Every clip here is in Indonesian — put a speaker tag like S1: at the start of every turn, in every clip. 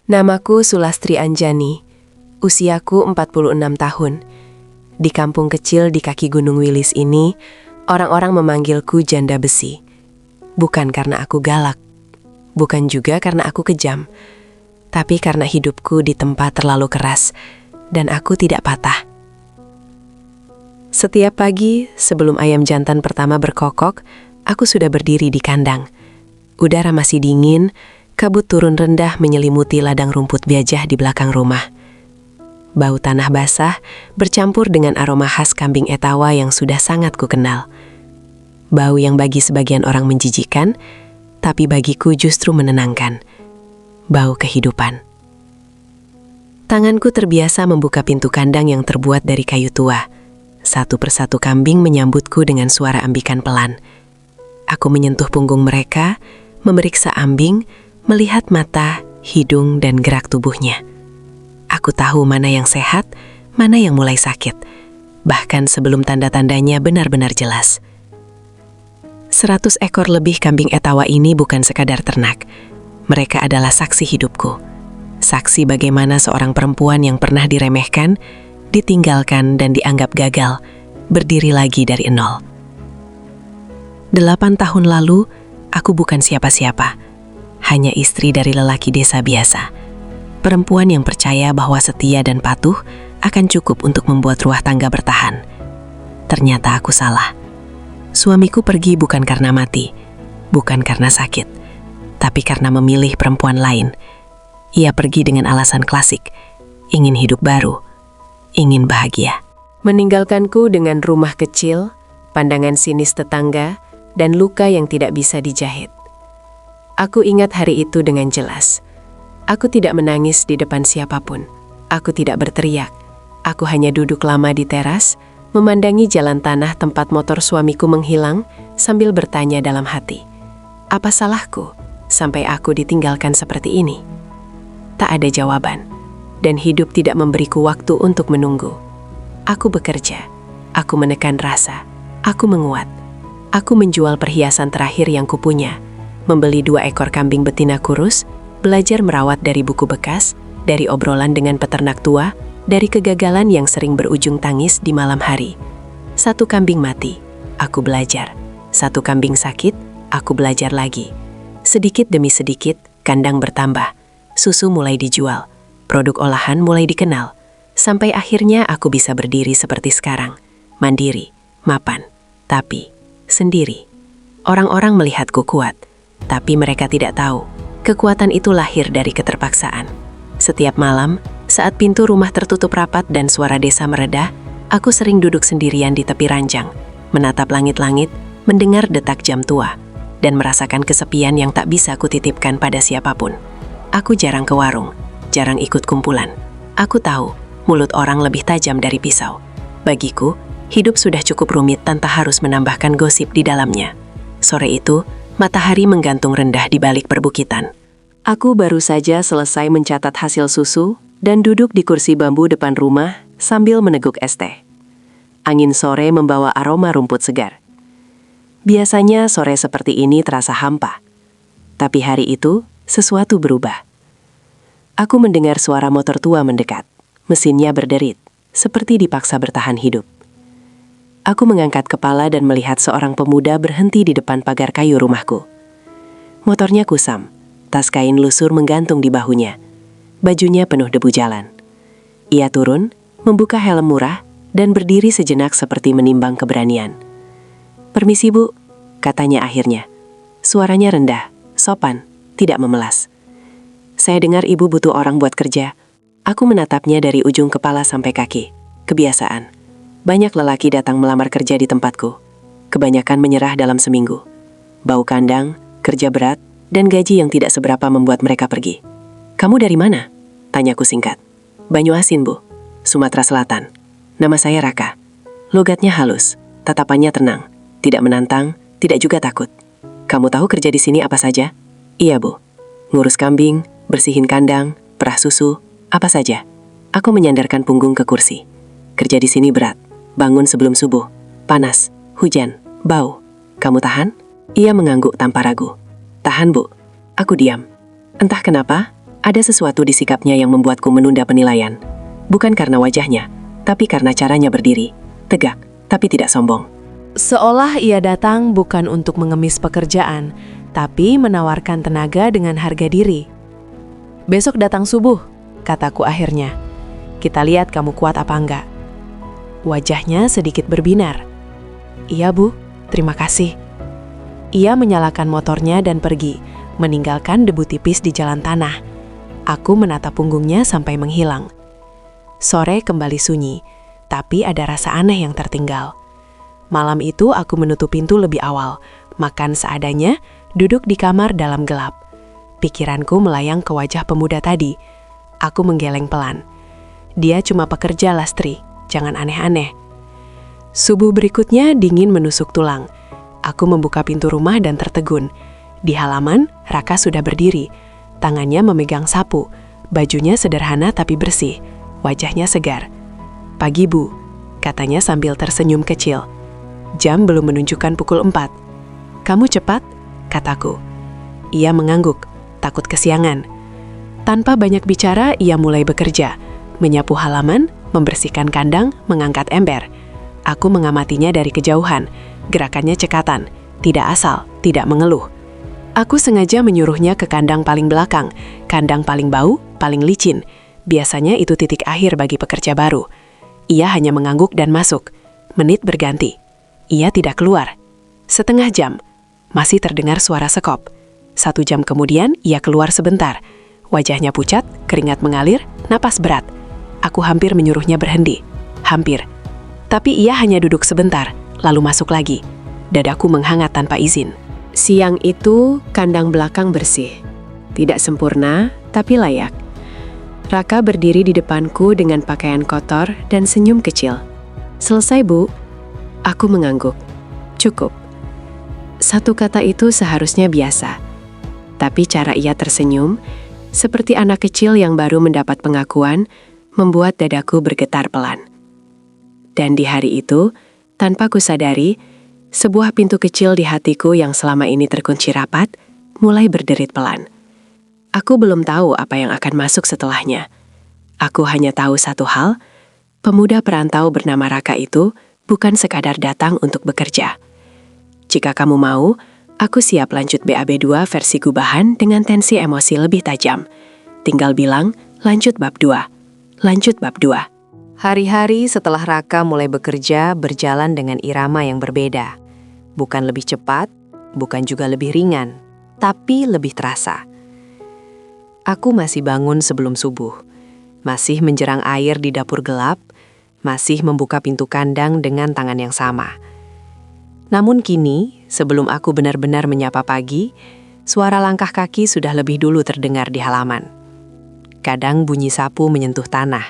S1: Namaku Sulastri Anjani, usiaku 46 tahun. Di kampung kecil di kaki Gunung Wilis ini, orang-orang memanggilku janda besi. Bukan karena aku galak, bukan juga karena aku kejam, tapi karena hidupku di tempat terlalu keras dan aku tidak patah. Setiap pagi, sebelum ayam jantan pertama berkokok, aku sudah berdiri di kandang. Udara masih dingin, kabut turun rendah menyelimuti ladang rumput gajah di belakang rumah. Bau tanah basah bercampur dengan aroma khas kambing etawa yang sudah sangat kukenal. Bau yang bagi sebagian orang menjijikan, tapi bagiku justru menenangkan. Bau kehidupan. Tanganku terbiasa membuka pintu kandang yang terbuat dari kayu tua. Satu persatu kambing menyambutku dengan suara ambikan pelan. Aku menyentuh punggung mereka, memeriksa ambing, melihat mata, hidung, dan gerak tubuhnya. Aku tahu mana yang sehat, mana yang mulai sakit, bahkan sebelum tanda-tandanya benar-benar jelas. 100 ekor lebih kambing etawa ini bukan sekadar ternak. Mereka adalah saksi hidupku. Saksi bagaimana seorang perempuan yang pernah diremehkan, ditinggalkan, dan dianggap gagal, berdiri lagi dari nol. 8 tahun lalu, aku bukan siapa-siapa. Hanya istri dari lelaki desa biasa. Perempuan yang percaya bahwa setia dan patuh akan cukup untuk membuat rumah tangga bertahan. Ternyata aku salah. Suamiku pergi bukan karena mati, bukan karena sakit, tapi karena memilih perempuan lain. Ia pergi dengan alasan klasik, ingin hidup baru, ingin bahagia. Meninggalkanku dengan rumah kecil, pandangan sinis tetangga, dan luka yang tidak bisa dijahit. Aku ingat hari itu dengan jelas. Aku tidak menangis di depan siapapun. Aku tidak berteriak. Aku hanya duduk lama di teras, memandangi jalan tanah tempat motor suamiku menghilang, sambil bertanya dalam hati, apa salahku sampai aku ditinggalkan seperti ini? Tak ada jawaban, dan hidup tidak memberiku waktu untuk menunggu. Aku bekerja, aku menekan rasa, aku menguat. Aku menjual perhiasan terakhir yang kupunya, membeli 2 ekor kambing betina kurus, belajar merawat dari buku bekas, dari obrolan dengan peternak tua, dari kegagalan yang sering berujung tangis di malam hari. 1 kambing mati, aku belajar. 1 kambing sakit, aku belajar lagi. Sedikit demi sedikit, kandang bertambah. Susu mulai dijual, produk olahan mulai dikenal. Sampai akhirnya aku bisa berdiri seperti sekarang, mandiri, mapan, tapi sendiri. Orang-orang melihatku kuat, tapi mereka tidak tahu, kekuatan itu lahir dari keterpaksaan. Setiap malam, saat pintu rumah tertutup rapat dan suara desa mereda, aku sering duduk sendirian di tepi ranjang, menatap langit-langit, mendengar detak jam tua, dan merasakan kesepian yang tak bisa kutitipkan pada siapapun. Aku jarang ke warung, jarang ikut kumpulan. Aku tahu, mulut orang lebih tajam dari pisau. Bagiku, hidup sudah cukup rumit tanpa harus menambahkan gosip di dalamnya. Sore itu, matahari menggantung rendah di balik perbukitan. Aku baru saja selesai mencatat hasil susu dan duduk di kursi bambu depan rumah sambil meneguk es teh. Angin sore membawa aroma rumput segar. Biasanya sore seperti ini terasa hampa. Tapi hari itu, sesuatu berubah. Aku mendengar suara motor tua mendekat. Mesinnya berderit, seperti dipaksa bertahan hidup. Aku mengangkat kepala dan melihat seorang pemuda berhenti di depan pagar kayu rumahku. Motornya kusam, tas kain lusur menggantung di bahunya. Bajunya penuh debu jalan. Ia turun, membuka helm murah, dan berdiri sejenak seperti menimbang keberanian. "Permisi, Bu," katanya akhirnya. Suaranya rendah, sopan, tidak memelas. "Saya dengar Ibu butuh orang buat kerja." Aku menatapnya dari ujung kepala sampai kaki. Kebiasaan. Banyak lelaki datang melamar kerja di tempatku. Kebanyakan menyerah dalam seminggu. Bau kandang, kerja berat, dan gaji yang tidak seberapa membuat mereka pergi. "Kamu dari mana?" tanyaku singkat. "Banyuasin, Bu. Sumatera Selatan. Nama saya Raka." Logatnya halus, tatapannya tenang, tidak menantang, tidak juga takut. "Kamu tahu kerja di sini apa saja?" "Iya, Bu. Ngurus kambing, bersihin kandang, perah susu, apa saja." Aku menyandarkan punggung ke kursi. "Kerja di sini berat. Bangun sebelum subuh. Panas, hujan, bau. Kamu tahan?" Ia mengangguk tanpa ragu. "Tahan, Bu." Aku diam. Entah kenapa, Ada sesuatu di sikapnya yang membuatku menunda penilaian. Bukan karena wajahnya, tapi karena caranya berdiri. Tegak, tapi tidak sombong.
S2: Seolah ia datang bukan untuk mengemis pekerjaan, tapi menawarkan tenaga dengan harga diri. "Besok datang subuh," kataku akhirnya. "Kita lihat kamu kuat apa enggak." Wajahnya sedikit berbinar. "Iya Bu, terima kasih." Ia menyalakan motornya dan pergi, meninggalkan debu tipis di jalan tanah. Aku menatap punggungnya sampai menghilang. Sore kembali sunyi, tapi ada rasa aneh yang tertinggal. Malam itu aku menutup pintu lebih awal, makan seadanya, duduk di kamar dalam gelap. Pikiranku melayang ke wajah pemuda tadi. Aku menggeleng pelan. "Dia cuma pekerja, Lastri, jangan aneh-aneh." Subuh berikutnya dingin menusuk tulang. Aku membuka pintu rumah dan tertegun. Di halaman, Raka sudah berdiri. Tangannya memegang sapu. Bajunya sederhana tapi bersih. Wajahnya segar. "Pagi, Bu," katanya sambil tersenyum kecil. Jam belum menunjukkan pukul 4. "Kamu cepat?" kataku. Ia mengangguk, takut kesiangan. Tanpa banyak bicara, ia mulai bekerja. Menyapu halaman, membersihkan kandang, mengangkat ember. Aku mengamatinya dari kejauhan. Gerakannya cekatan, tidak asal, tidak mengeluh. Aku sengaja menyuruhnya ke kandang paling belakang, kandang paling bau, paling licin. Biasanya itu titik akhir bagi pekerja baru. Ia hanya mengangguk dan masuk. Menit berganti. Ia tidak keluar. Setengah jam. Masih terdengar suara sekop. 1 jam kemudian, ia keluar sebentar. Wajahnya pucat, keringat mengalir, napas berat. Aku hampir menyuruhnya berhenti. Hampir. Tapi ia hanya duduk sebentar, lalu masuk lagi. Dadaku menghangat tanpa izin. Siang itu, kandang belakang bersih. Tidak sempurna, tapi layak. Raka berdiri di depanku dengan pakaian kotor dan senyum kecil. "Selesai, Bu." Aku mengangguk. "Cukup." Satu kata itu seharusnya biasa. Tapi cara ia tersenyum, seperti anak kecil yang baru mendapat pengakuan, membuat dadaku bergetar pelan. Dan di hari itu, tanpa kusadari, sebuah pintu kecil di hatiku yang selama ini terkunci rapat, mulai berderit pelan. Aku belum tahu apa yang akan masuk setelahnya. Aku hanya tahu satu hal, pemuda perantau bernama Raka itu bukan sekadar datang untuk bekerja. Jika kamu mau, aku siap lanjut BAB 2 versi gubahan dengan tensi emosi lebih tajam. Tinggal bilang, lanjut bab 2. Lanjut bab 2. Hari-hari setelah Raka mulai bekerja berjalan dengan irama yang berbeda. Bukan lebih cepat, bukan juga lebih ringan, tapi lebih terasa. Aku masih bangun sebelum subuh, masih menjerang air di dapur gelap, masih membuka pintu kandang dengan tangan yang sama. Namun kini, sebelum aku benar-benar menyapa pagi, suara langkah kaki sudah lebih dulu terdengar di halaman. Kadang bunyi sapu menyentuh tanah,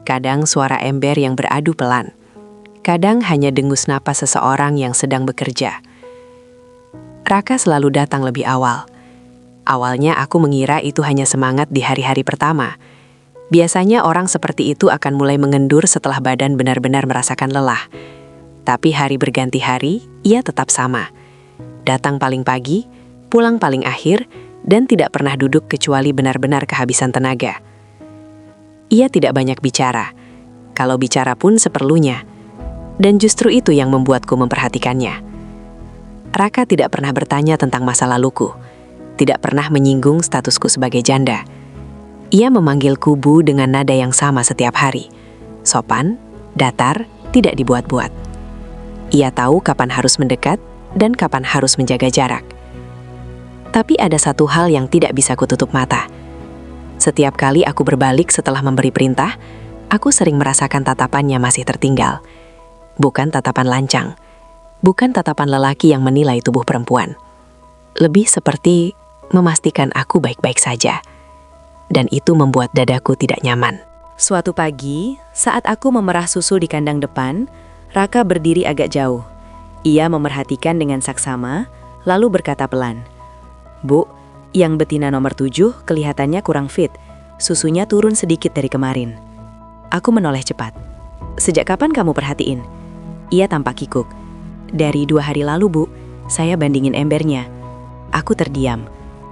S2: kadang suara ember yang beradu pelan. Kadang hanya dengus napas seseorang yang sedang bekerja. Raka selalu datang lebih awal. Awalnya aku mengira itu hanya semangat di hari-hari pertama. Biasanya orang seperti itu akan mulai mengendur setelah badan benar-benar merasakan lelah. Tapi hari berganti hari, ia tetap sama. Datang paling pagi, pulang paling akhir, dan tidak pernah duduk kecuali benar-benar kehabisan tenaga. Ia tidak banyak bicara. Kalau bicara pun seperlunya. Dan justru itu yang membuatku memperhatikannya. Raka tidak pernah bertanya tentang masa laluku, tidak pernah menyinggung statusku sebagai janda. Ia memanggilku Bu dengan nada yang sama setiap hari. Sopan, datar, tidak dibuat-buat. Ia tahu kapan harus mendekat dan kapan harus menjaga jarak. Tapi ada satu hal yang tidak bisa kututup mata. Setiap kali aku berbalik setelah memberi perintah, aku sering merasakan tatapannya masih tertinggal. Bukan tatapan lancang, bukan tatapan lelaki yang menilai tubuh perempuan. Lebih seperti memastikan aku baik-baik saja. Dan itu membuat dadaku tidak nyaman. Suatu pagi, saat aku memerah susu di kandang depan, Raka berdiri agak jauh. Ia memerhatikan dengan saksama, lalu berkata pelan, "Bu, yang betina nomor 7 kelihatannya kurang fit. Susunya turun sedikit dari kemarin." Aku menoleh cepat. "Sejak kapan kamu perhatiin?" Ia tampak kikuk. "Dari 2 hari lalu, Bu. Saya bandingin embernya." Aku terdiam.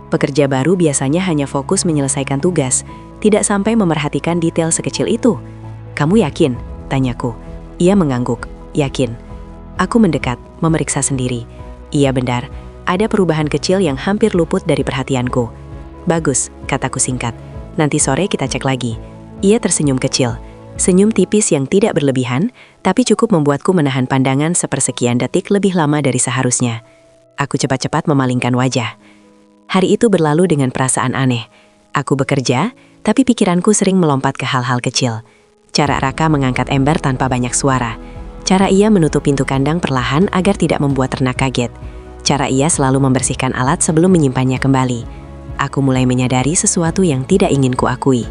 S1: Pekerja baru biasanya hanya fokus menyelesaikan tugas, tidak sampai memerhatikan detail sekecil itu. Kamu yakin? Tanyaku. Ia mengangguk. Yakin. Aku mendekat, memeriksa sendiri. Iya benar, ada perubahan kecil yang hampir luput dari perhatianku. Bagus, kataku singkat. Nanti sore kita cek lagi. Ia tersenyum kecil. Senyum tipis yang tidak berlebihan, tapi cukup membuatku menahan pandangan sepersekian detik lebih lama dari seharusnya. Aku cepat-cepat memalingkan wajah. Hari itu berlalu dengan perasaan aneh. Aku bekerja, tapi pikiranku sering melompat ke hal-hal kecil. Cara Raka mengangkat ember tanpa banyak suara. Cara ia menutup pintu kandang perlahan agar tidak membuat ternak kaget. Cara ia selalu membersihkan alat sebelum menyimpannya kembali. Aku mulai menyadari sesuatu yang tidak ingin kuakui.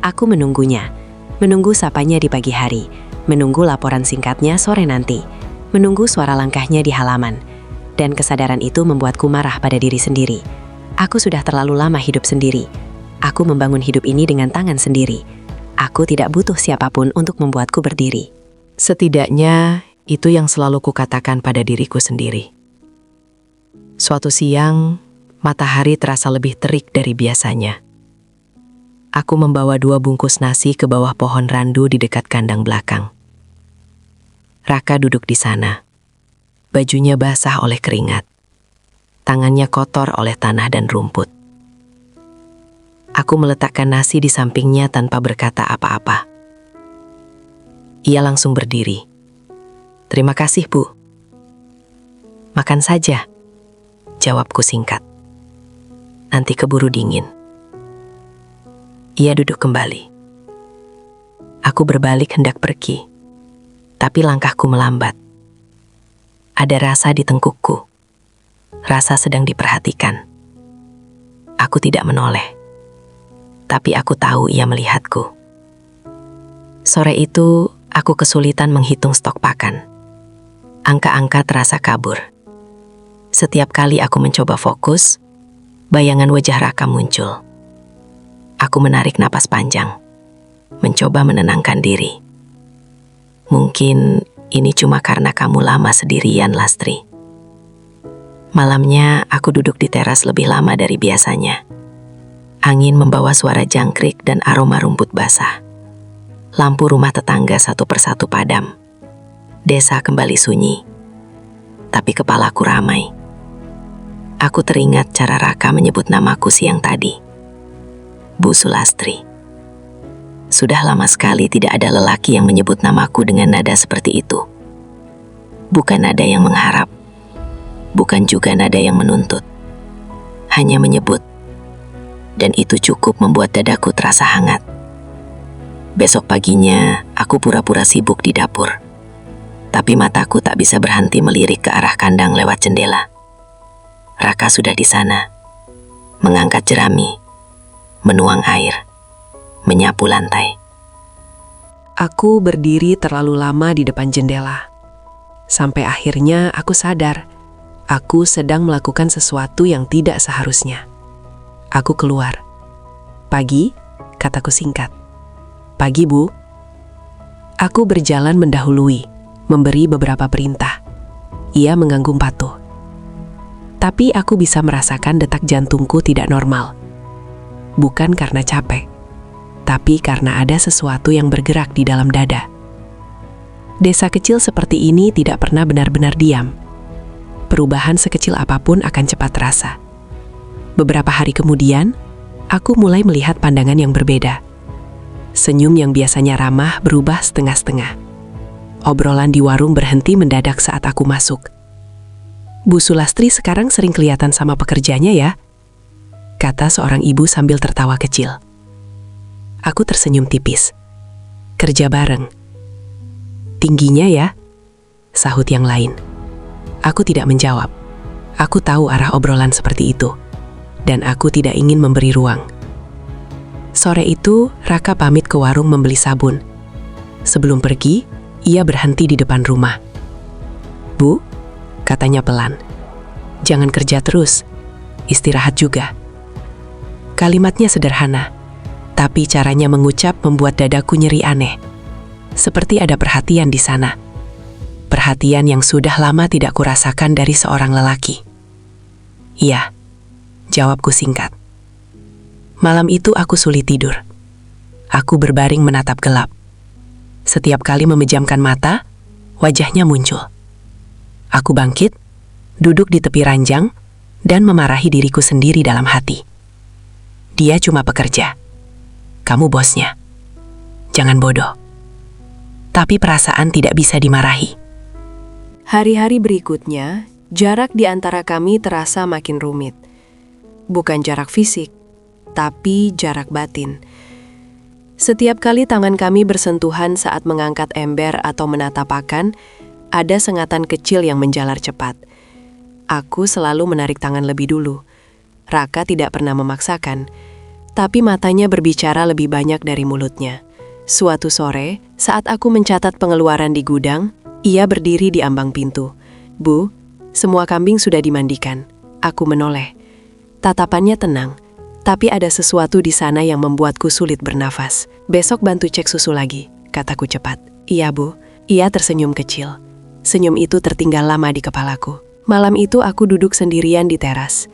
S1: Aku menunggunya. Menunggu sapanya di pagi hari. Menunggu laporan singkatnya sore nanti. Menunggu suara langkahnya di halaman. Dan kesadaran itu membuatku marah pada diri sendiri. Aku sudah terlalu lama hidup sendiri. Aku membangun hidup ini dengan tangan sendiri. Aku tidak butuh siapapun untuk membuatku berdiri.
S2: Setidaknya, itu yang selalu kukatakan pada diriku sendiri. Suatu siang, matahari terasa lebih terik dari biasanya. Aku membawa 2 bungkus nasi ke bawah pohon randu di dekat kandang belakang. Raka duduk di sana. Bajunya basah oleh keringat. Tangannya kotor oleh tanah dan rumput. Aku meletakkan nasi di sampingnya tanpa berkata apa-apa. Ia langsung berdiri. "Terima kasih, Bu." "Makan saja," jawabku singkat. "Nanti keburu dingin." Ia duduk kembali. Aku berbalik hendak pergi, tapi langkahku melambat. Ada rasa di tengkukku. Rasa sedang diperhatikan. Aku tidak menoleh, tapi aku tahu ia melihatku. Sore itu, aku kesulitan menghitung stok pakan. Angka-angka terasa kabur. Setiap kali aku mencoba fokus, bayangan wajah Raka muncul. Aku menarik napas panjang, mencoba menenangkan diri. Mungkin ini cuma karena kamu lama sendirian, Lastri. Malamnya, aku duduk di teras lebih lama dari biasanya. Angin membawa suara jangkrik dan aroma rumput basah. Lampu rumah tetangga satu persatu padam. Desa kembali sunyi. Tapi kepalaku ramai. Aku teringat cara Raka menyebut namaku siang tadi. Bu Sulastri. Sudah lama sekali tidak ada lelaki yang menyebut namaku dengan nada seperti itu. Bukan nada yang mengharap. Bukan juga nada yang menuntut. Hanya menyebut. Dan itu cukup membuat dadaku terasa hangat. Besok paginya, aku pura-pura sibuk di dapur. Tapi mataku tak bisa berhenti melirik ke arah kandang lewat jendela. Raka sudah di sana. Mengangkat jerami. Menuang air. Menyapu lantai.
S3: Aku berdiri terlalu lama di depan jendela. Sampai akhirnya aku sadar, aku sedang melakukan sesuatu yang tidak seharusnya. Aku keluar. "Pagi," kataku singkat. "Pagi, Bu." Aku berjalan mendahului, memberi beberapa perintah. Ia mengangguk patuh. Tapi aku bisa merasakan detak jantungku tidak normal. Bukan karena capek, tapi karena ada sesuatu yang bergerak di dalam dada. Desa kecil seperti ini tidak pernah benar-benar diam. Perubahan sekecil apapun akan cepat terasa. Beberapa hari kemudian, aku mulai melihat pandangan yang berbeda. Senyum yang biasanya ramah berubah setengah-setengah. Obrolan di warung berhenti mendadak saat aku masuk. "Bu Sulastri sekarang sering kelihatan sama pekerjanya ya?" kata seorang ibu sambil tertawa kecil. Aku tersenyum tipis. "Kerja bareng." "Tingginya ya?" sahut yang lain. Aku tidak menjawab. Aku tahu arah obrolan seperti itu. Dan aku tidak ingin memberi ruang. Sore itu, Raka pamit ke warung membeli sabun. Sebelum pergi, ia berhenti di depan rumah. "Bu," katanya pelan, "jangan kerja terus. Istirahat juga." Kalimatnya sederhana, tapi caranya mengucap membuat dadaku nyeri aneh. Seperti ada perhatian di sana. Perhatian yang sudah lama tidak kurasakan dari seorang lelaki. Iya,
S1: Jawabku singkat. Malam itu aku sulit tidur. Aku berbaring menatap gelap. Setiap kali memejamkan mata, wajahnya muncul. Aku bangkit, duduk di tepi ranjang, dan memarahi diriku sendiri dalam hati. Dia cuma pekerja. Kamu bosnya. Jangan bodoh. Tapi perasaan tidak bisa dimarahi.
S3: Hari-hari berikutnya, jarak di antara kami terasa makin rumit. Bukan jarak fisik, tapi jarak batin. Setiap kali tangan kami bersentuhan saat mengangkat ember atau menatap pakan, ada sengatan kecil yang menjalar cepat. Aku selalu menarik tangan lebih dulu. Raka tidak pernah memaksakan, tapi matanya berbicara lebih banyak dari mulutnya. Suatu sore, saat aku mencatat pengeluaran di gudang, ia berdiri di ambang pintu. Bu, semua kambing sudah dimandikan. Aku menoleh. Tatapannya tenang, tapi ada sesuatu di sana yang membuatku sulit bernafas. Besok bantu cek susu lagi, kataku cepat. Iya, Bu. Ia tersenyum kecil. Senyum itu tertinggal lama di kepalaku. Malam itu aku duduk sendirian di teras.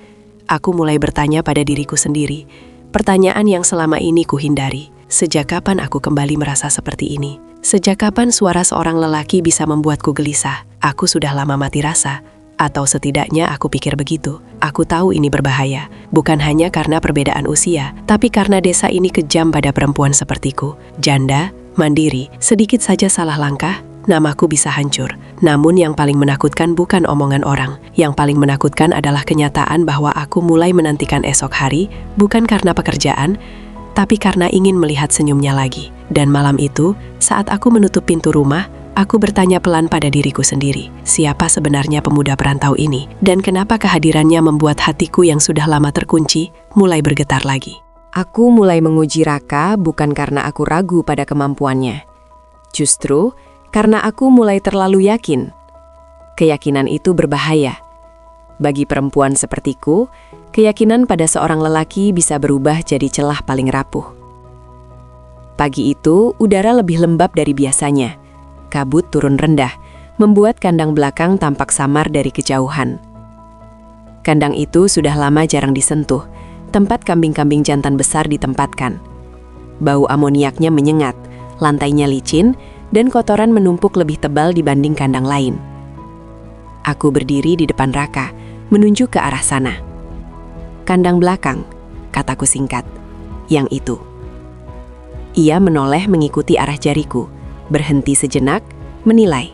S3: Aku mulai bertanya pada diriku sendiri. Pertanyaan yang selama ini kuhindari. Sejak kapan aku kembali merasa seperti ini? Sejak kapan suara seorang lelaki bisa membuatku gelisah? Aku sudah lama mati rasa. Atau setidaknya aku pikir begitu. Aku tahu ini berbahaya. Bukan hanya karena perbedaan usia, tapi karena desa ini kejam pada perempuan sepertiku. Janda, mandiri, sedikit saja salah langkah, namaku bisa hancur. Namun yang paling menakutkan bukan omongan orang. Yang paling menakutkan adalah kenyataan bahwa aku mulai menantikan esok hari, bukan karena pekerjaan, tapi karena ingin melihat senyumnya lagi. Dan malam itu, saat aku menutup pintu rumah, aku bertanya pelan pada diriku sendiri, siapa sebenarnya pemuda perantau ini, dan kenapa kehadirannya membuat hatiku yang sudah lama terkunci, mulai bergetar lagi.
S2: Aku mulai menguji Raka bukan karena aku ragu pada kemampuannya. Justru, karena aku mulai terlalu yakin. Keyakinan itu berbahaya. Bagi perempuan sepertiku, keyakinan pada seorang lelaki bisa berubah jadi celah paling rapuh. Pagi itu, udara lebih lembab dari biasanya. Kabut turun rendah, membuat kandang belakang tampak samar dari kejauhan. Kandang itu sudah lama jarang disentuh, tempat kambing-kambing jantan besar ditempatkan. Bau amoniaknya menyengat, lantainya licin, dan kotoran menumpuk lebih tebal dibanding kandang lain. Aku berdiri di depan Raka, menunjuk ke arah sana. Kandang belakang, kataku singkat. Yang itu. Ia menoleh mengikuti arah jariku, berhenti sejenak, menilai,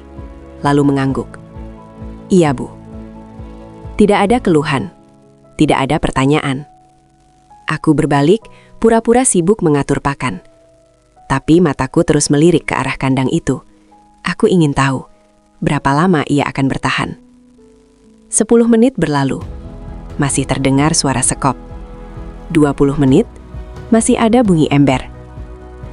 S2: lalu mengangguk. Iya, Bu. Tidak ada keluhan, tidak ada pertanyaan. Aku berbalik, pura-pura sibuk mengatur pakan. Tapi mataku terus melirik ke arah kandang itu. Aku ingin tahu, berapa lama ia akan bertahan. 10 menit berlalu. Masih terdengar suara sekop. 20 menit, masih ada bunyi ember.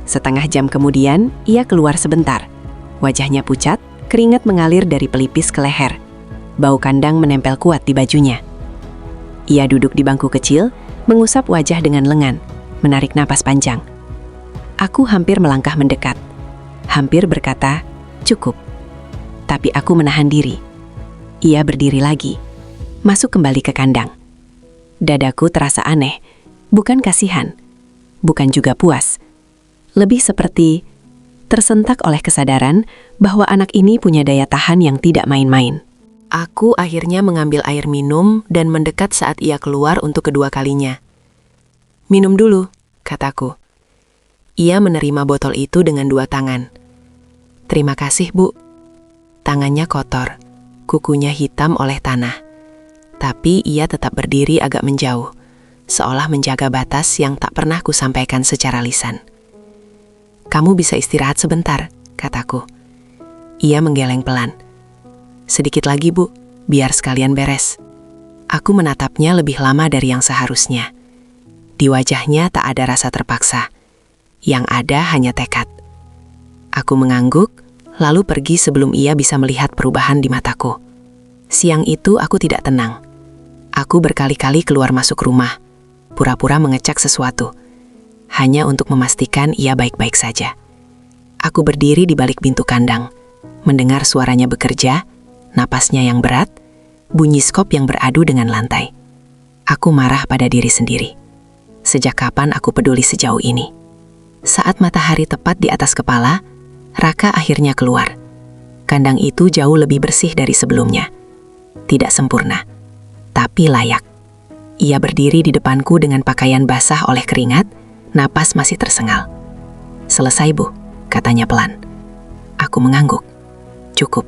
S2: Setengah jam kemudian, ia keluar sebentar. Wajahnya pucat, keringat mengalir dari pelipis ke leher. Bau kandang menempel kuat di bajunya. Ia duduk di bangku kecil, mengusap wajah dengan lengan, menarik napas panjang. Aku hampir melangkah mendekat. Hampir berkata, cukup. Tapi aku menahan diri. Ia berdiri lagi, masuk kembali ke kandang. Dadaku terasa aneh, bukan kasihan, bukan juga puas. Lebih seperti tersentak oleh kesadaran bahwa anak ini punya daya tahan yang tidak main-main. Aku akhirnya mengambil air minum dan mendekat saat ia keluar untuk kedua kalinya. Minum dulu, kataku. Ia menerima botol itu dengan 2 tangan. Terima kasih, Bu. Tangannya kotor. Kukunya hitam oleh tanah. Tapi ia tetap berdiri agak menjauh, seolah menjaga batas yang tak pernah kusampaikan secara lisan. Kamu bisa istirahat sebentar, kataku. Ia menggeleng pelan. Sedikit lagi, Bu, biar sekalian beres. Aku menatapnya lebih lama dari yang seharusnya. Di wajahnya tak ada rasa terpaksa. Yang ada hanya tekad. Aku mengangguk, lalu pergi sebelum ia bisa melihat perubahan di mataku. Siang itu aku tidak tenang. Aku berkali-kali keluar masuk rumah, pura-pura mengecek sesuatu, hanya untuk memastikan ia baik-baik saja. Aku berdiri di balik pintu kandang, mendengar suaranya bekerja, napasnya yang berat, bunyi skop yang beradu dengan lantai.
S1: Aku marah pada diri sendiri. Sejak kapan aku peduli sejauh ini? Saat matahari tepat di atas kepala, Raka akhirnya keluar. Kandang itu jauh lebih bersih dari sebelumnya. Tidak sempurna, tapi layak. Ia berdiri di depanku dengan pakaian basah oleh keringat, napas masih tersengal. "Selesai, Bu," katanya pelan. Aku mengangguk. "Cukup."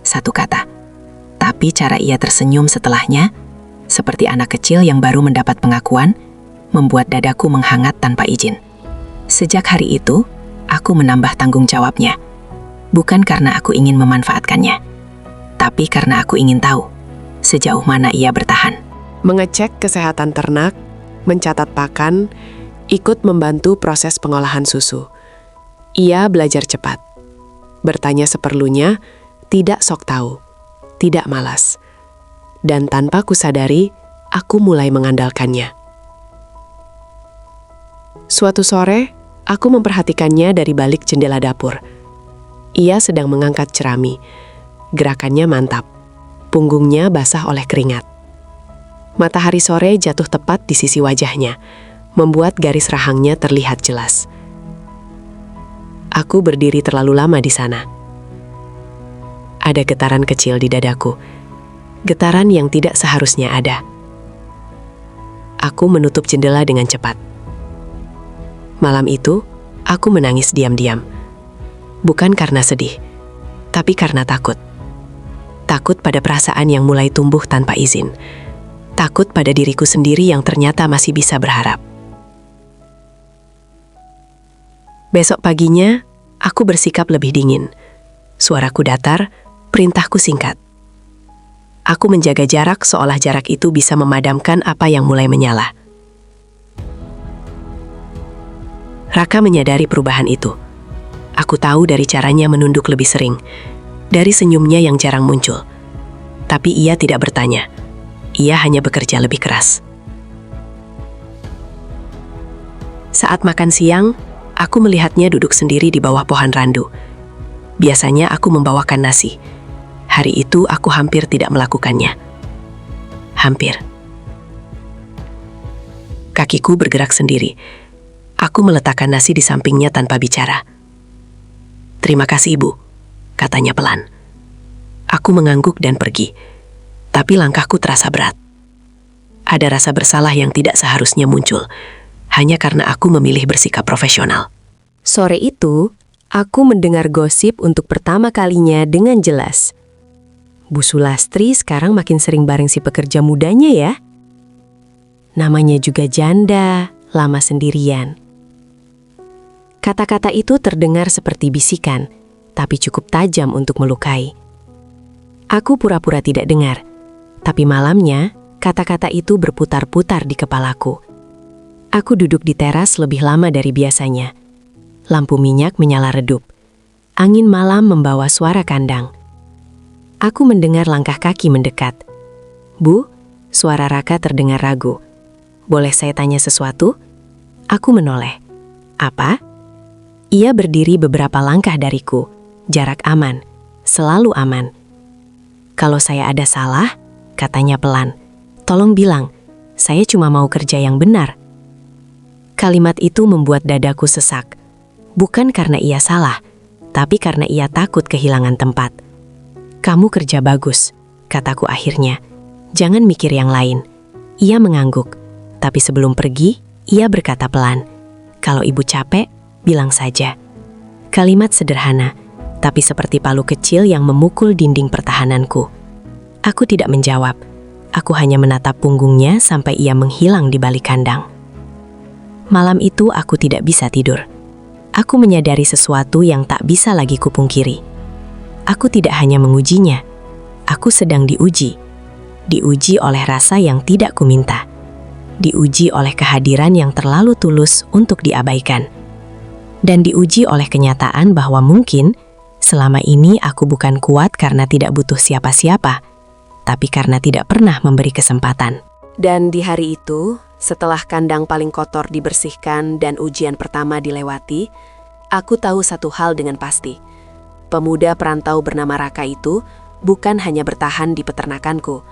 S1: Satu kata. Tapi cara ia tersenyum setelahnya, seperti anak kecil yang baru mendapat pengakuan, membuat dadaku menghangat tanpa izin. Sejak hari itu, aku menambah tanggung jawabnya. Bukan karena aku ingin memanfaatkannya, tapi karena aku ingin tahu sejauh mana ia bertahan.
S3: Mengecek kesehatan ternak, mencatat pakan, ikut membantu proses pengolahan susu. Ia belajar cepat. Bertanya seperlunya, tidak sok tahu, tidak malas. Dan tanpa kusadari, aku mulai mengandalkannya. Suatu sore, aku memperhatikannya dari balik jendela dapur. Ia sedang mengangkat jerami. Gerakannya mantap. Punggungnya basah oleh keringat. Matahari sore jatuh tepat di sisi wajahnya, membuat garis rahangnya terlihat jelas. Aku berdiri terlalu lama di sana. Ada getaran kecil di dadaku. Getaran yang tidak seharusnya ada. Aku menutup jendela dengan cepat. Malam itu, aku menangis diam-diam. Bukan karena sedih, tapi karena takut. Takut pada perasaan yang mulai tumbuh tanpa izin. Takut pada diriku sendiri yang ternyata masih bisa berharap. Besok paginya, aku bersikap lebih dingin. Suaraku datar, perintahku singkat. Aku menjaga jarak seolah jarak itu bisa memadamkan apa yang mulai menyala. Raka menyadari perubahan itu. Aku tahu dari caranya menunduk lebih sering, dari senyumnya yang jarang muncul. Tapi ia tidak bertanya. Ia hanya bekerja lebih keras. Saat makan siang, aku melihatnya duduk sendiri di bawah pohon randu. Biasanya aku membawakan nasi. Hari itu aku hampir tidak melakukannya. Hampir. Kakiku bergerak sendiri. Aku meletakkan nasi di sampingnya tanpa bicara. "Terima kasih, Ibu," katanya pelan. Aku mengangguk dan pergi. Tapi langkahku terasa berat. Ada rasa bersalah yang tidak seharusnya muncul, hanya karena aku memilih bersikap profesional.
S2: Sore itu, aku mendengar gosip untuk pertama kalinya dengan jelas. Bu Sulastri sekarang makin sering bareng si pekerja mudanya ya. Namanya juga janda, lama sendirian. Kata-kata itu terdengar seperti bisikan, tapi cukup tajam untuk melukai. Aku pura-pura tidak dengar. Tapi malamnya, kata-kata itu berputar-putar di kepalaku. Aku duduk di teras lebih lama dari biasanya. Lampu minyak menyala redup. Angin malam membawa suara kandang. Aku mendengar langkah kaki mendekat. "Bu," suara Raka terdengar ragu. "Boleh saya tanya sesuatu?" Aku menoleh. "Apa?" Ia berdiri beberapa langkah dariku. Jarak aman. Selalu aman. "Kalau saya ada salah," katanya pelan, "tolong bilang, saya cuma mau kerja yang benar." Kalimat itu membuat dadaku sesak. Bukan karena ia salah, tapi karena ia takut kehilangan tempat. "Kamu kerja bagus," kataku akhirnya. "Jangan mikir yang lain." Ia mengangguk, tapi sebelum pergi, ia berkata pelan, "Kalau ibu capek, bilang saja." Kalimat sederhana, tapi seperti palu kecil yang memukul dinding pertahananku. Aku tidak menjawab. Aku hanya menatap punggungnya sampai ia menghilang di balik kandang. Malam itu aku tidak bisa tidur. Aku menyadari sesuatu yang tak bisa lagi kupungkiri. Aku tidak hanya mengujinya. Aku sedang diuji. Diuji oleh rasa yang tidak kuminta. Diuji oleh kehadiran yang terlalu tulus untuk diabaikan. Dan diuji oleh kenyataan bahwa mungkin selama ini aku bukan kuat karena tidak butuh siapa-siapa, tapi karena tidak pernah memberi kesempatan. Dan di hari itu, setelah kandang paling kotor dibersihkan dan ujian pertama dilewati, aku tahu satu hal dengan pasti. Pemuda perantau bernama Raka itu bukan hanya bertahan di peternakanku,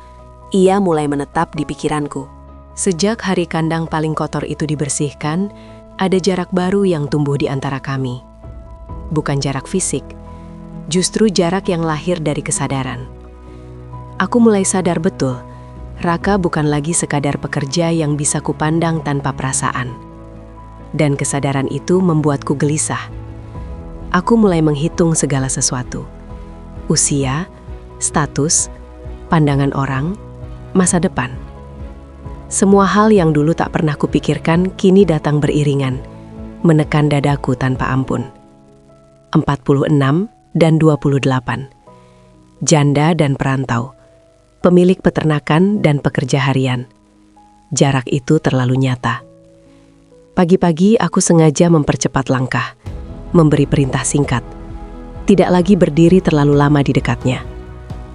S2: ia mulai menetap di pikiranku.
S3: Sejak hari kandang paling kotor itu dibersihkan, ada jarak baru yang tumbuh di antara kami. Bukan jarak fisik, justru jarak yang lahir dari kesadaran. Aku mulai sadar betul, Raka bukan lagi sekadar pekerja yang bisa kupandang tanpa perasaan. Dan kesadaran itu membuatku gelisah. Aku mulai menghitung segala sesuatu. Usia, status, pandangan orang, masa depan. Semua hal yang dulu tak pernah kupikirkan kini datang beriringan, menekan dadaku tanpa ampun. 46 dan 28. Janda dan perantau. Pemilik peternakan dan pekerja harian. Jarak itu terlalu nyata. Pagi-pagi aku sengaja mempercepat langkah, memberi perintah singkat. Tidak lagi berdiri terlalu lama di dekatnya.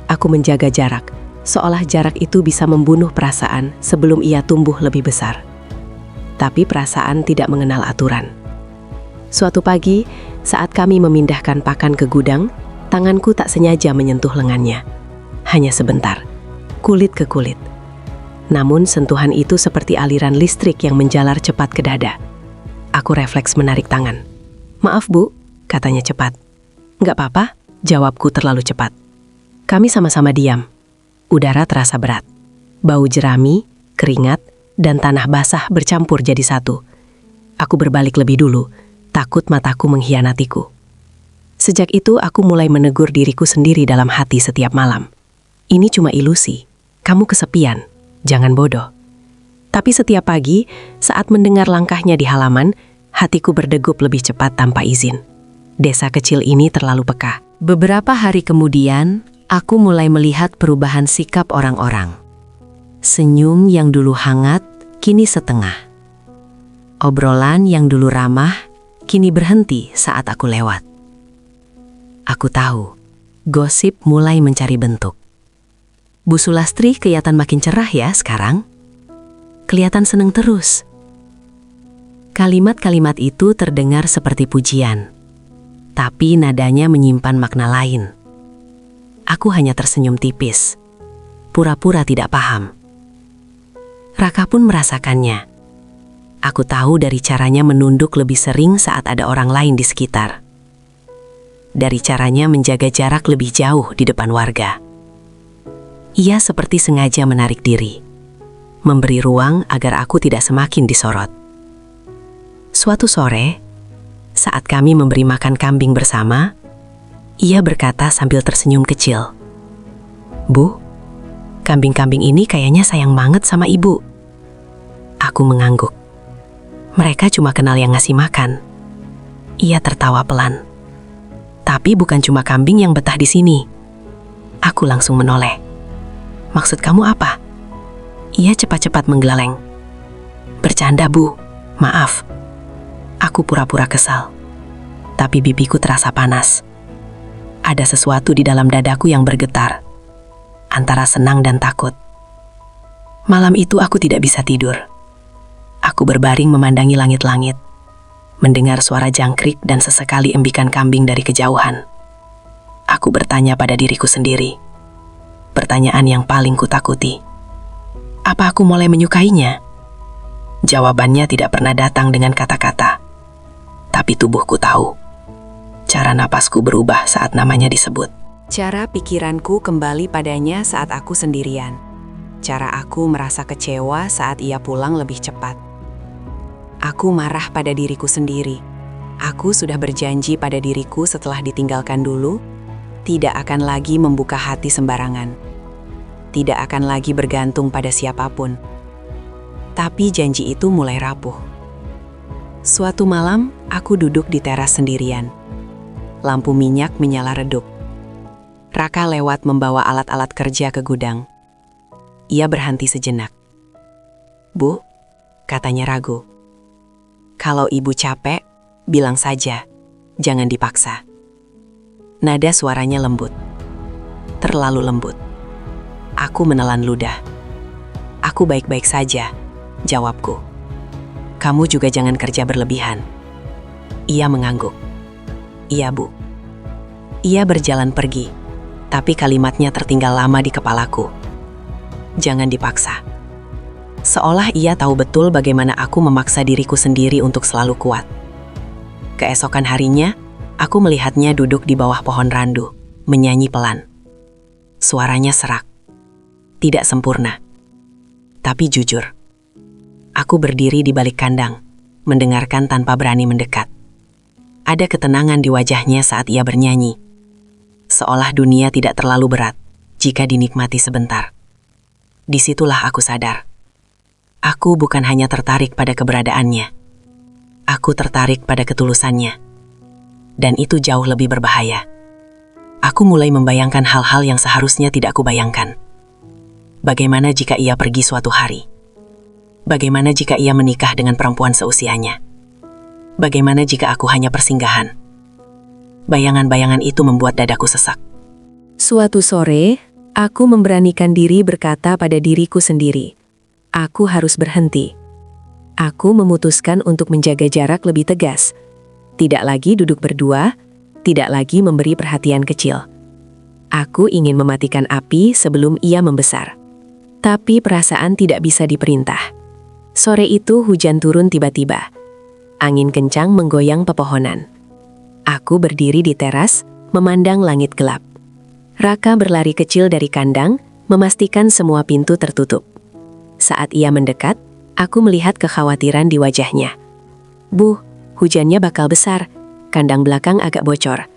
S3: Aku menjaga jarak, seolah jarak itu bisa membunuh perasaan sebelum ia tumbuh lebih besar. Tapi perasaan tidak mengenal aturan. Suatu pagi, saat kami memindahkan pakan ke gudang, tanganku tak sengaja menyentuh lengannya. Hanya sebentar, kulit ke kulit. Namun sentuhan itu seperti aliran listrik yang menjalar cepat ke dada. Aku refleks menarik tangan. "Maaf Bu," katanya cepat. "Nggak apa-apa," jawabku terlalu cepat. Kami sama-sama diam. Udara terasa berat. Bau jerami, keringat, dan tanah basah bercampur jadi satu. Aku berbalik lebih dulu, takut mataku mengkhianatiku. Sejak itu aku mulai menegur diriku sendiri dalam hati setiap malam. Ini cuma ilusi. Kamu kesepian. Jangan bodoh. Tapi setiap pagi, saat mendengar langkahnya di halaman, hatiku berdegup lebih cepat tanpa izin. Desa kecil ini terlalu peka. Beberapa hari kemudian, aku mulai melihat perubahan sikap orang-orang. Senyum yang dulu hangat, kini setengah. Obrolan yang dulu ramah, kini berhenti saat aku lewat. Aku tahu, gosip mulai mencari bentuk. Bu Sulastri kelihatan makin cerah ya sekarang. Kelihatan seneng terus. Kalimat-kalimat itu terdengar seperti pujian, tapi nadanya menyimpan makna lain. Aku hanya tersenyum tipis, pura-pura tidak paham. Raka pun merasakannya. Aku tahu dari caranya menunduk lebih sering saat ada orang lain di sekitar. Dari caranya menjaga jarak lebih jauh di depan warga. Ia seperti sengaja menarik diri, memberi ruang agar aku tidak semakin disorot. Suatu sore, saat kami memberi makan kambing bersama, ia berkata sambil tersenyum kecil, "Bu, kambing-kambing ini kayaknya sayang banget sama ibu." Aku mengangguk. Mereka cuma kenal yang ngasih makan. Ia tertawa pelan. Tapi bukan cuma kambing yang betah di sini. Aku langsung menoleh. "Maksud kamu apa?" Ia cepat-cepat menggeleng. "Bercanda, Bu. Maaf." Aku pura-pura kesal. Tapi bibiku terasa panas. Ada sesuatu di dalam dadaku yang bergetar, antara senang dan takut. Malam itu aku tidak bisa tidur. Aku berbaring memandangi langit-langit, mendengar suara jangkrik dan sesekali embikan kambing dari kejauhan. Aku bertanya pada diriku sendiri. Pertanyaan yang paling kutakuti. Apa aku mulai menyukainya? Jawabannya tidak pernah datang dengan kata-kata. Tapi tubuhku tahu. Cara napasku berubah saat namanya disebut. Cara pikiranku kembali padanya saat aku sendirian. Cara aku merasa kecewa saat ia pulang lebih cepat. Aku marah pada diriku sendiri. Aku sudah berjanji pada diriku setelah ditinggalkan dulu, tidak akan lagi membuka hati sembarangan. Tidak akan lagi bergantung pada siapapun. Tapi janji itu mulai rapuh. Suatu malam, aku duduk di teras sendirian. Lampu minyak menyala redup. Raka lewat membawa alat-alat kerja ke gudang. Ia berhenti sejenak. "Bu," katanya ragu. "Kalau ibu capek, bilang saja. Jangan dipaksa." Nada suaranya lembut. Terlalu lembut. Aku menelan ludah. "Aku baik-baik saja," jawabku. "Kamu juga jangan kerja berlebihan." Ia mengangguk. "Iya, Bu." Ia berjalan pergi, tapi kalimatnya tertinggal lama di kepalaku. Jangan dipaksa.
S1: Seolah ia tahu betul bagaimana aku memaksa diriku sendiri untuk selalu kuat. Keesokan harinya, aku melihatnya duduk di bawah pohon randu, menyanyi pelan. Suaranya serak, tidak sempurna, tapi jujur. Aku berdiri di balik kandang, mendengarkan tanpa berani mendekat. Ada ketenangan di wajahnya saat ia bernyanyi, seolah dunia tidak terlalu berat jika dinikmati sebentar. Disitulah aku sadar. Aku bukan hanya tertarik pada keberadaannya. Aku tertarik pada ketulusannya. Dan itu jauh lebih berbahaya. Aku mulai membayangkan hal-hal yang seharusnya tidak kubayangkan. Bagaimana jika ia pergi suatu hari? Bagaimana jika ia menikah dengan perempuan seusianya? Bagaimana jika aku hanya persinggahan? Bayangan-bayangan itu membuat dadaku sesak.
S2: Suatu sore, aku memberanikan diri berkata pada diriku sendiri, aku harus berhenti. Aku memutuskan untuk menjaga jarak lebih tegas. Tidak lagi duduk berdua, tidak lagi memberi perhatian kecil. Aku ingin mematikan api sebelum ia membesar. Tapi perasaan tidak bisa diperintah. Sore itu hujan turun tiba-tiba. Angin kencang menggoyang pepohonan. Aku berdiri di teras, memandang langit gelap. Raka berlari kecil dari kandang, memastikan semua pintu tertutup. Saat ia mendekat, aku melihat kekhawatiran di wajahnya. Bu, hujannya bakal besar. Kandang belakang agak bocor.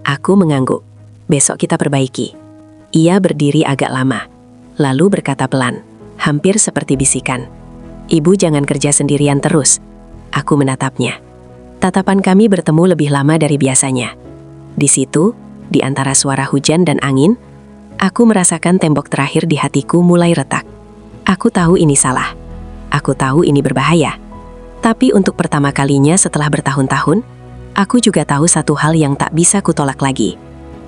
S2: Aku mengangguk. Besok kita perbaiki. Ia berdiri agak lama, lalu berkata pelan, hampir seperti bisikan. Ibu jangan kerja sendirian terus. Aku menatapnya. Tatapan kami bertemu lebih lama dari biasanya. Di situ, di antara suara hujan dan angin, aku merasakan tembok terakhir di hatiku mulai retak. Aku tahu ini salah. Aku tahu ini berbahaya. Tapi untuk pertama kalinya setelah bertahun-tahun, aku juga tahu satu hal yang tak bisa kutolak lagi.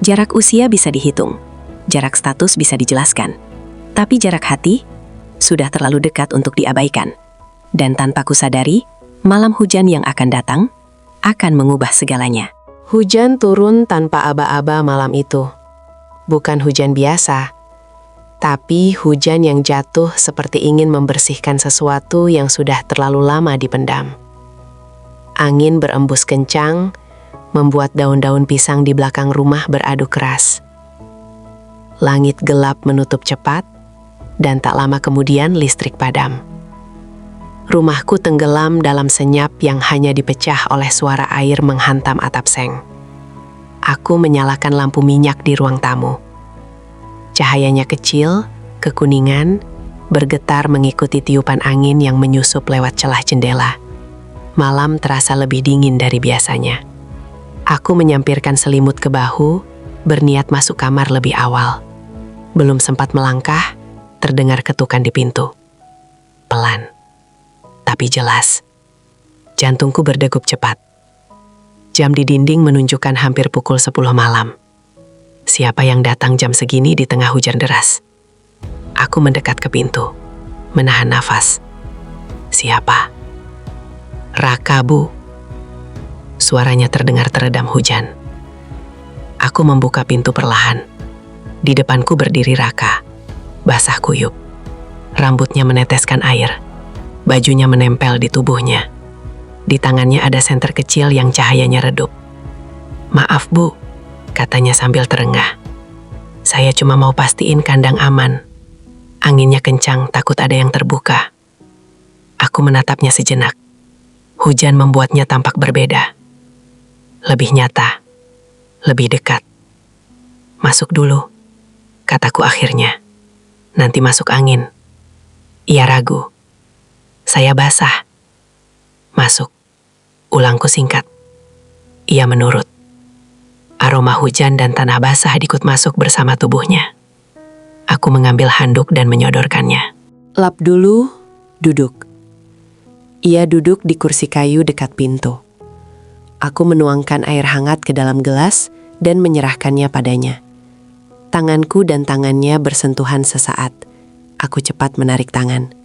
S2: Jarak usia bisa dihitung. Jarak status bisa dijelaskan. Tapi jarak hati sudah terlalu dekat untuk diabaikan. Dan tanpa kusadari, malam hujan yang akan datang akan mengubah segalanya. Hujan turun tanpa aba-aba malam itu. Bukan hujan biasa, tapi hujan yang jatuh seperti ingin membersihkan sesuatu yang sudah terlalu lama dipendam. Angin berembus kencang, membuat daun-daun pisang di belakang rumah beradu keras. Langit gelap menutup cepat, dan tak lama kemudian listrik padam. Rumahku tenggelam dalam senyap yang hanya dipecah oleh suara air menghantam atap seng. Aku menyalakan lampu minyak di ruang tamu. Cahayanya kecil, kekuningan, bergetar mengikuti tiupan angin yang menyusup lewat celah jendela. Malam terasa lebih dingin dari biasanya. Aku menyampirkan selimut ke bahu, berniat masuk kamar lebih awal. Belum sempat melangkah, terdengar ketukan di pintu. Pelan, tapi jelas. Jantungku berdegup cepat. Jam di dinding menunjukkan hampir pukul 10 malam. Siapa yang datang jam segini di tengah hujan deras? Aku mendekat ke pintu, menahan nafas. Siapa? Raka, Bu. Suaranya terdengar teredam hujan. Aku membuka pintu perlahan. Di depanku berdiri Raka, basah kuyup. Rambutnya meneteskan air. Bajunya menempel di tubuhnya. Di tangannya ada senter kecil yang cahayanya redup. Maaf, Bu, katanya sambil terengah. Saya cuma mau pastiin kandang aman. Anginnya kencang, takut ada yang terbuka. Aku menatapnya sejenak. Hujan membuatnya tampak berbeda. Lebih nyata, lebih dekat. Masuk dulu, kataku akhirnya. Nanti masuk angin. Ia ragu. Saya basah. Masuk, ulangku singkat. Ia menurut. Aroma hujan dan tanah basah ikut masuk bersama tubuhnya. Aku mengambil handuk dan menyodorkannya. Lap dulu, duduk. Ia duduk di kursi kayu dekat pintu. Aku menuangkan air hangat ke dalam gelas dan menyerahkannya padanya. Tanganku dan tangannya bersentuhan sesaat. Aku cepat menarik tangan.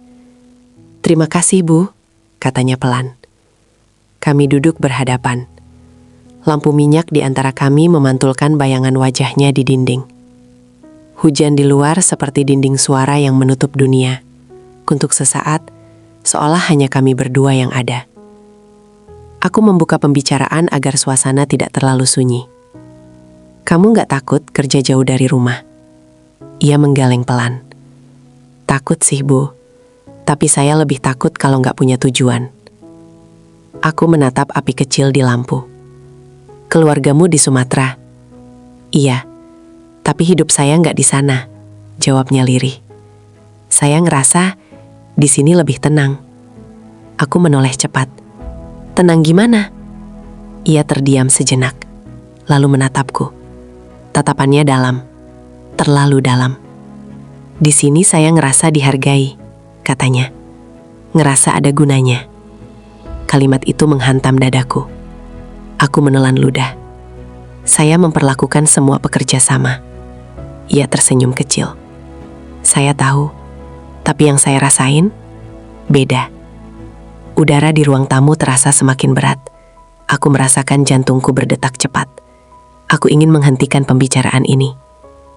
S2: Terima kasih, Bu, katanya pelan. Kami duduk berhadapan. Lampu minyak di antara kami memantulkan bayangan wajahnya di dinding. Hujan di luar seperti dinding suara yang menutup dunia.
S1: untuk sesaat, seolah hanya kami berdua yang ada. Aku membuka pembicaraan agar suasana tidak terlalu sunyi. Kamu nggak takut kerja jauh dari rumah? Ia menggeleng pelan. Takut sih, Bu. Tapi saya lebih takut kalau nggak punya tujuan. Aku menatap api kecil di lampu. Keluargamu di Sumatera? Iya, tapi hidup saya nggak di sana, jawabnya lirih. Saya ngerasa di sini lebih tenang. Aku menoleh cepat. Tenang gimana? Ia terdiam sejenak, lalu menatapku. Tatapannya dalam, terlalu dalam. Di sini saya ngerasa dihargai, katanya. Ngerasa ada gunanya. Kalimat itu menghantam dadaku. Aku menelan ludah. Saya memperlakukan semua pekerja sama. Ia tersenyum kecil. Saya tahu, tapi yang saya rasain beda. Udara di ruang tamu terasa semakin berat. Aku merasakan jantungku berdetak cepat. Aku ingin menghentikan pembicaraan ini.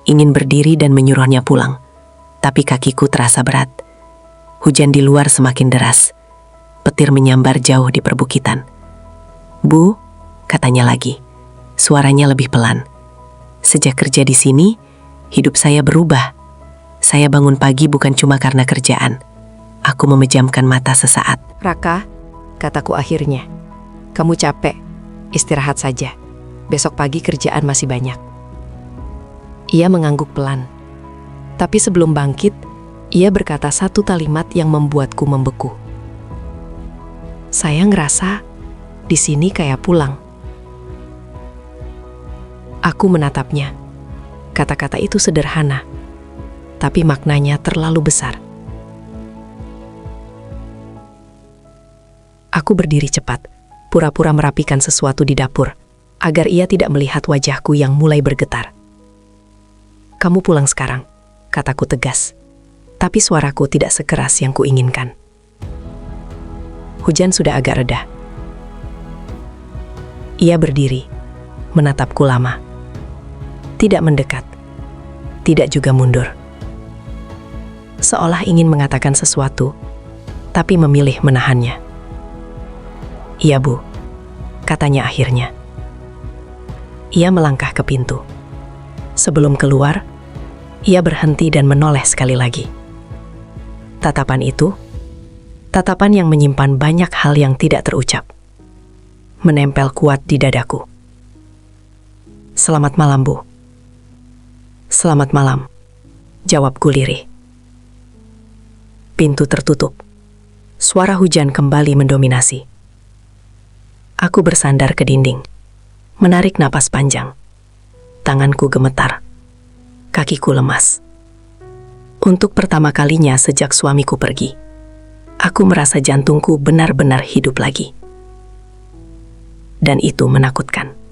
S1: Ingin berdiri dan menyuruhnya pulang. Tapi kakiku terasa berat. Hujan di luar semakin deras. Petir menyambar jauh di perbukitan. Bu, katanya lagi. Suaranya lebih pelan. Sejak kerja di sini, hidup saya berubah. Saya bangun pagi bukan cuma karena kerjaan. Aku memejamkan mata sesaat.
S2: Raka, kataku akhirnya. Kamu capek, istirahat saja. Besok pagi kerjaan masih banyak. Ia mengangguk pelan. Tapi sebelum bangkit, ia berkata satu kalimat yang membuatku membeku. Saya ngerasa di sini kayak pulang. Aku menatapnya. Kata-kata itu sederhana, tapi maknanya terlalu besar. Aku berdiri cepat, pura-pura merapikan sesuatu di dapur, agar ia tidak melihat wajahku yang mulai bergetar. Kamu pulang sekarang, kataku tegas, tapi suaraku tidak sekeras yang kuinginkan. Hujan sudah agak reda. Ia berdiri, menatapku lama. Tidak mendekat, tidak juga mundur. Seolah ingin mengatakan sesuatu, tapi memilih menahannya. Iya, Bu, katanya akhirnya. Ia melangkah ke pintu. Sebelum keluar, ia berhenti dan menoleh sekali lagi. Tatapan itu, tatapan yang menyimpan banyak hal yang tidak terucap, menempel kuat di dadaku. Selamat malam, Bu. Selamat malam, jawabku lirih. Pintu tertutup. Suara hujan kembali mendominasi. Aku bersandar ke dinding, menarik napas panjang. Tanganku gemetar, kakiku lemas. Untuk pertama kalinya sejak suamiku pergi, aku merasa jantungku benar-benar hidup lagi. Dan itu menakutkan.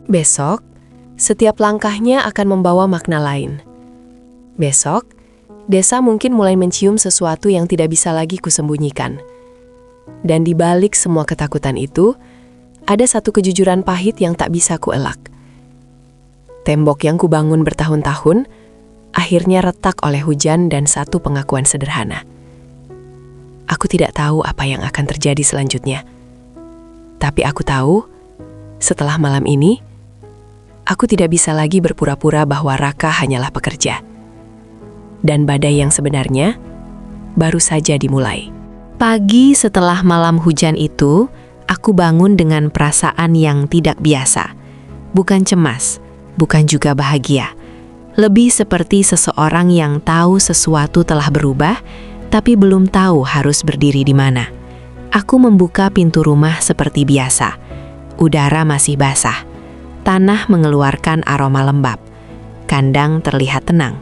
S2: Besok, setiap langkahnya akan membawa makna lain. Besok, desa mungkin mulai mencium sesuatu yang tidak bisa lagi kusembunyikan. Dan di balik semua ketakutan itu, ada satu kejujuran pahit yang tak bisa kuelak. Tembok yang kubangun bertahun-tahun, akhirnya retak oleh hujan dan satu pengakuan sederhana. Aku tidak tahu apa yang akan terjadi selanjutnya. Tapi aku tahu, setelah malam ini, aku tidak bisa lagi berpura-pura bahwa Raka hanyalah pekerja. Dan badai yang sebenarnya baru saja dimulai. Pagi setelah malam hujan itu, aku bangun dengan perasaan yang tidak biasa. Bukan cemas, bukan juga bahagia. Lebih seperti seseorang yang tahu sesuatu telah berubah, tapi belum tahu harus berdiri di mana. Aku membuka pintu rumah seperti biasa. Udara masih basah. Tanah mengeluarkan aroma lembab. Kandang terlihat tenang.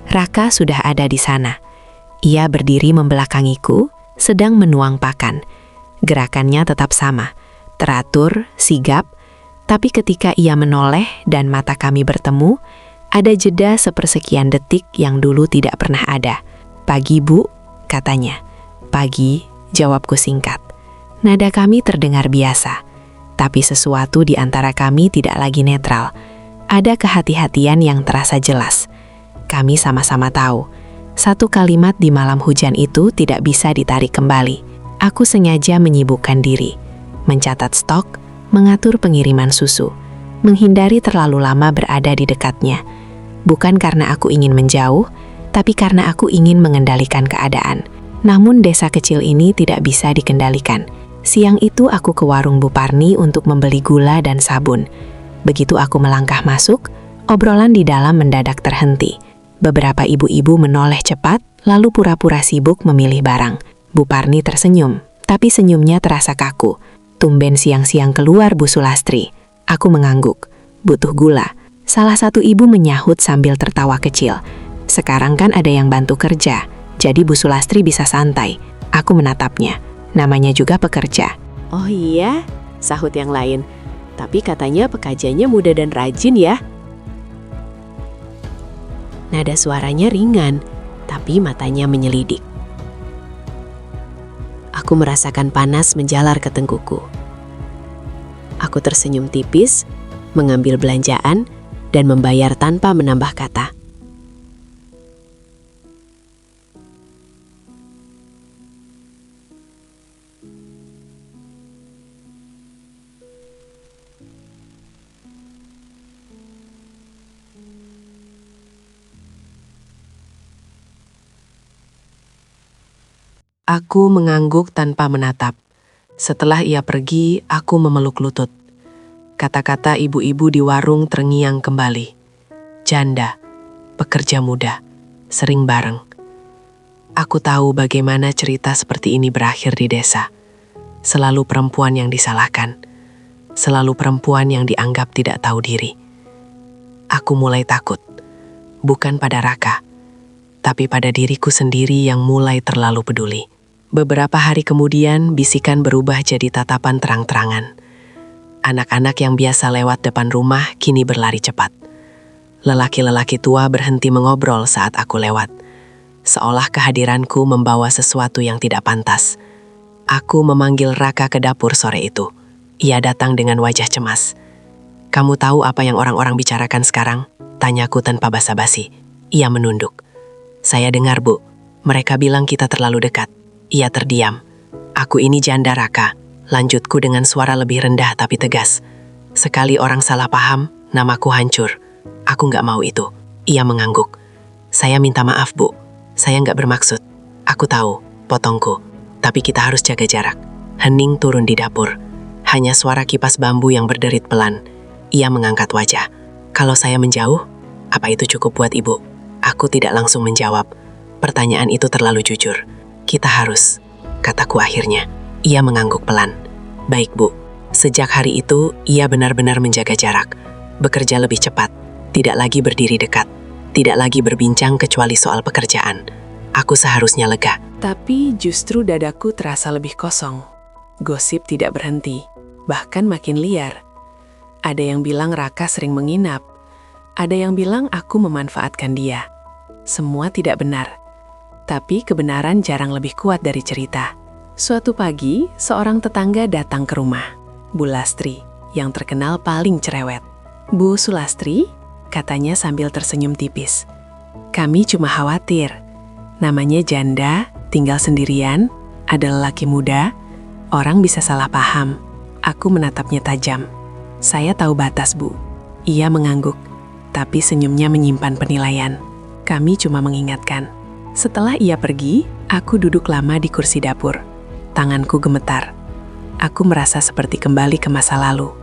S2: Raka sudah ada di sana. Ia berdiri membelakangiku, sedang menuang pakan. Gerakannya tetap sama, teratur, sigap, Tapi ketika ia menoleh dan mata kami bertemu, ada jeda sepersekian detik yang dulu tidak pernah ada. "Pagi, Bu," katanya. "Pagi," jawabku singkat. Nada kami terdengar biasa, tapi sesuatu di antara kami tidak lagi netral. Ada kehati-hatian yang terasa jelas. Kami sama-sama tahu, satu kalimat di malam hujan itu tidak bisa ditarik kembali. Aku sengaja menyibukkan diri, mencatat stok, mengatur pengiriman susu, menghindari terlalu lama berada di dekatnya. Bukan karena aku ingin menjauh, tapi karena aku ingin mengendalikan keadaan. Namun desa kecil ini tidak bisa dikendalikan. Siang itu aku ke warung Bu Parni untuk membeli gula dan sabun. Begitu aku melangkah masuk, obrolan di dalam mendadak terhenti. Beberapa ibu-ibu menoleh cepat, lalu pura-pura sibuk memilih barang. Bu Parni tersenyum, tapi senyumnya terasa kaku. "Tumben siang-siang keluar, Bu Sulastri." Aku mengangguk. "Butuh gula." Salah satu ibu menyahut sambil tertawa kecil. "Sekarang kan ada yang bantu kerja, jadi Bu Sulastri bisa santai." Aku menatapnya. Namanya juga pekerja.
S3: "Oh iya," sahut yang lain. "Tapi katanya pekerjanya muda dan rajin ya." Nada suaranya ringan, tapi matanya menyelidik. Aku merasakan panas menjalar ke tengkuku. Aku tersenyum tipis, mengambil belanjaan, dan membayar tanpa menambah kata. Aku mengangguk tanpa menatap. Setelah ia pergi, aku memeluk lutut. Kata-kata ibu-ibu di warung terngiang kembali. Janda, pekerja muda, sering bareng. Aku tahu bagaimana cerita seperti ini berakhir di desa. Selalu perempuan yang disalahkan. Selalu perempuan yang dianggap tidak tahu diri. Aku mulai takut. Bukan pada Raka, tapi pada diriku sendiri yang mulai terlalu peduli. Beberapa hari kemudian, bisikan berubah jadi tatapan terang-terangan. Anak-anak yang biasa lewat depan rumah kini berlari cepat. Lelaki-lelaki tua berhenti mengobrol saat aku lewat. Seolah kehadiranku membawa sesuatu yang tidak pantas. Aku memanggil Raka ke dapur sore itu. Ia datang dengan wajah cemas. "Kamu tahu apa yang orang-orang bicarakan sekarang?" Tanyaku tanpa basa-basi. Ia menunduk. "Saya dengar, Bu. Mereka bilang kita terlalu dekat." Ia terdiam. "Aku ini janda, Raka," lanjutku dengan suara lebih rendah tapi tegas. "Sekali orang salah paham, namaku hancur. Aku nggak mau itu." Ia mengangguk. "Saya minta maaf, Bu. Saya nggak bermaksud." "Aku tahu," potongku. "Tapi kita harus jaga jarak." Hening turun di dapur. Hanya suara kipas bambu yang berderit pelan. Ia mengangkat wajah. "Kalau saya menjauh, apa itu cukup buat Ibu?" Aku tidak langsung menjawab. Pertanyaan itu terlalu jujur. "Kita harus," kataku akhirnya. Ia mengangguk pelan. "Baik, Bu." Sejak hari itu, ia benar-benar menjaga jarak. Bekerja lebih cepat, tidak lagi berdiri dekat, tidak lagi berbincang kecuali soal pekerjaan. Aku seharusnya lega.
S2: Tapi justru dadaku terasa lebih kosong. Gosip tidak berhenti, bahkan makin liar. Ada yang bilang Raka sering menginap. Ada yang bilang aku memanfaatkan dia. Semua tidak benar. Tapi kebenaran jarang lebih kuat dari cerita. Suatu pagi, seorang tetangga datang ke rumah. Bu Lastri, yang terkenal paling cerewet. "Bu Sulastri," katanya sambil tersenyum tipis. "Kami cuma khawatir. Namanya janda, tinggal sendirian, ada lelaki muda, orang bisa salah paham." Aku menatapnya tajam. "Saya tahu batas, Bu." Ia mengangguk, tapi senyumnya menyimpan penilaian. Kami cuma mengingatkan. Setelah ia pergi, aku duduk lama di kursi dapur. Tanganku gemetar. Aku merasa seperti kembali ke masa lalu.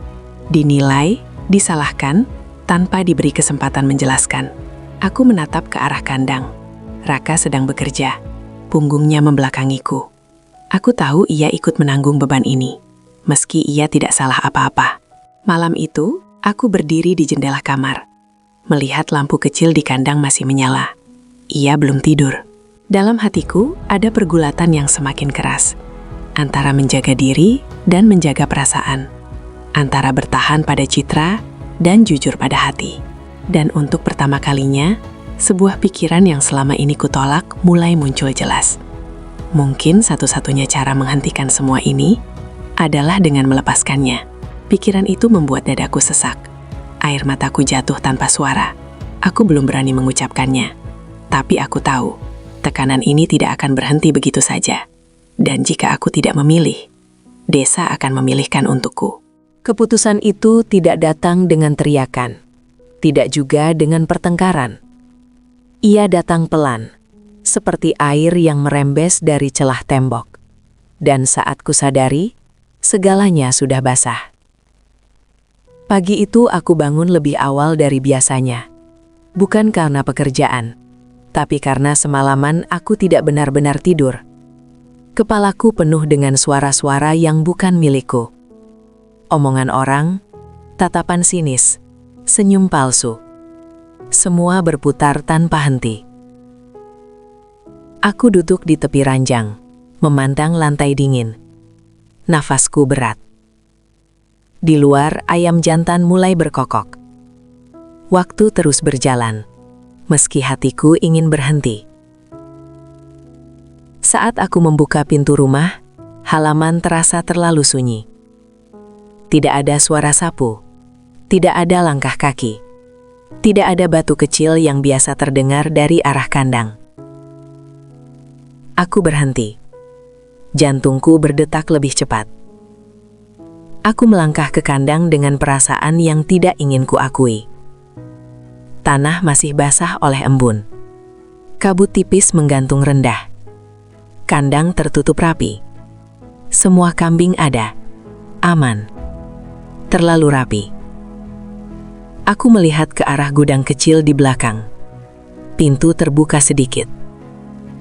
S2: Dinilai, disalahkan, tanpa diberi kesempatan menjelaskan. Aku menatap ke arah kandang. Raka sedang bekerja. Punggungnya membelakangiku. Aku tahu ia ikut menanggung beban ini, meski ia tidak salah apa-apa. Malam itu, aku berdiri di jendela kamar, melihat lampu kecil di kandang masih menyala. Ia belum tidur. Dalam hatiku ada pergulatan yang semakin keras, antara menjaga diri dan menjaga perasaan,
S1: antara bertahan pada citra dan jujur pada hati. Dan untuk pertama kalinya, sebuah pikiran yang selama ini kutolak mulai muncul jelas. Mungkin satu-satunya cara menghentikan semua ini adalah dengan melepaskannya. Pikiran itu membuat dadaku sesak. Air mataku jatuh tanpa suara. Aku belum berani mengucapkannya. Tapi aku tahu, tekanan ini tidak akan berhenti begitu saja. Dan jika aku tidak memilih, Desa akan memilihkan untukku.
S2: Keputusan itu tidak datang dengan teriakan, tidak juga dengan pertengkaran. Ia datang pelan, seperti air yang merembes dari celah tembok. Dan saat kusadari, segalanya sudah basah. Pagi itu aku bangun lebih awal dari biasanya. Bukan karena pekerjaan, tapi karena semalaman aku tidak benar-benar tidur. Kepalaku penuh dengan suara-suara yang bukan milikku. Omongan orang, tatapan sinis, senyum palsu. Semua berputar tanpa henti. Aku duduk di tepi ranjang, memandang lantai dingin. Nafasku berat. Di luar, ayam jantan mulai berkokok. Waktu terus berjalan, meski hatiku ingin berhenti. Saat aku membuka pintu rumah, halaman terasa terlalu sunyi. Tidak ada suara sapu, tidak ada langkah kaki, tidak ada batu kecil yang biasa terdengar dari arah kandang. Aku berhenti. Jantungku berdetak lebih cepat. Aku melangkah ke kandang dengan perasaan yang tidak ingin kuakui. Tanah masih basah oleh embun. Kabut tipis menggantung rendah. Kandang tertutup rapi. Semua kambing ada, aman, terlalu rapi. Aku melihat ke arah gudang kecil di belakang. Pintu terbuka sedikit.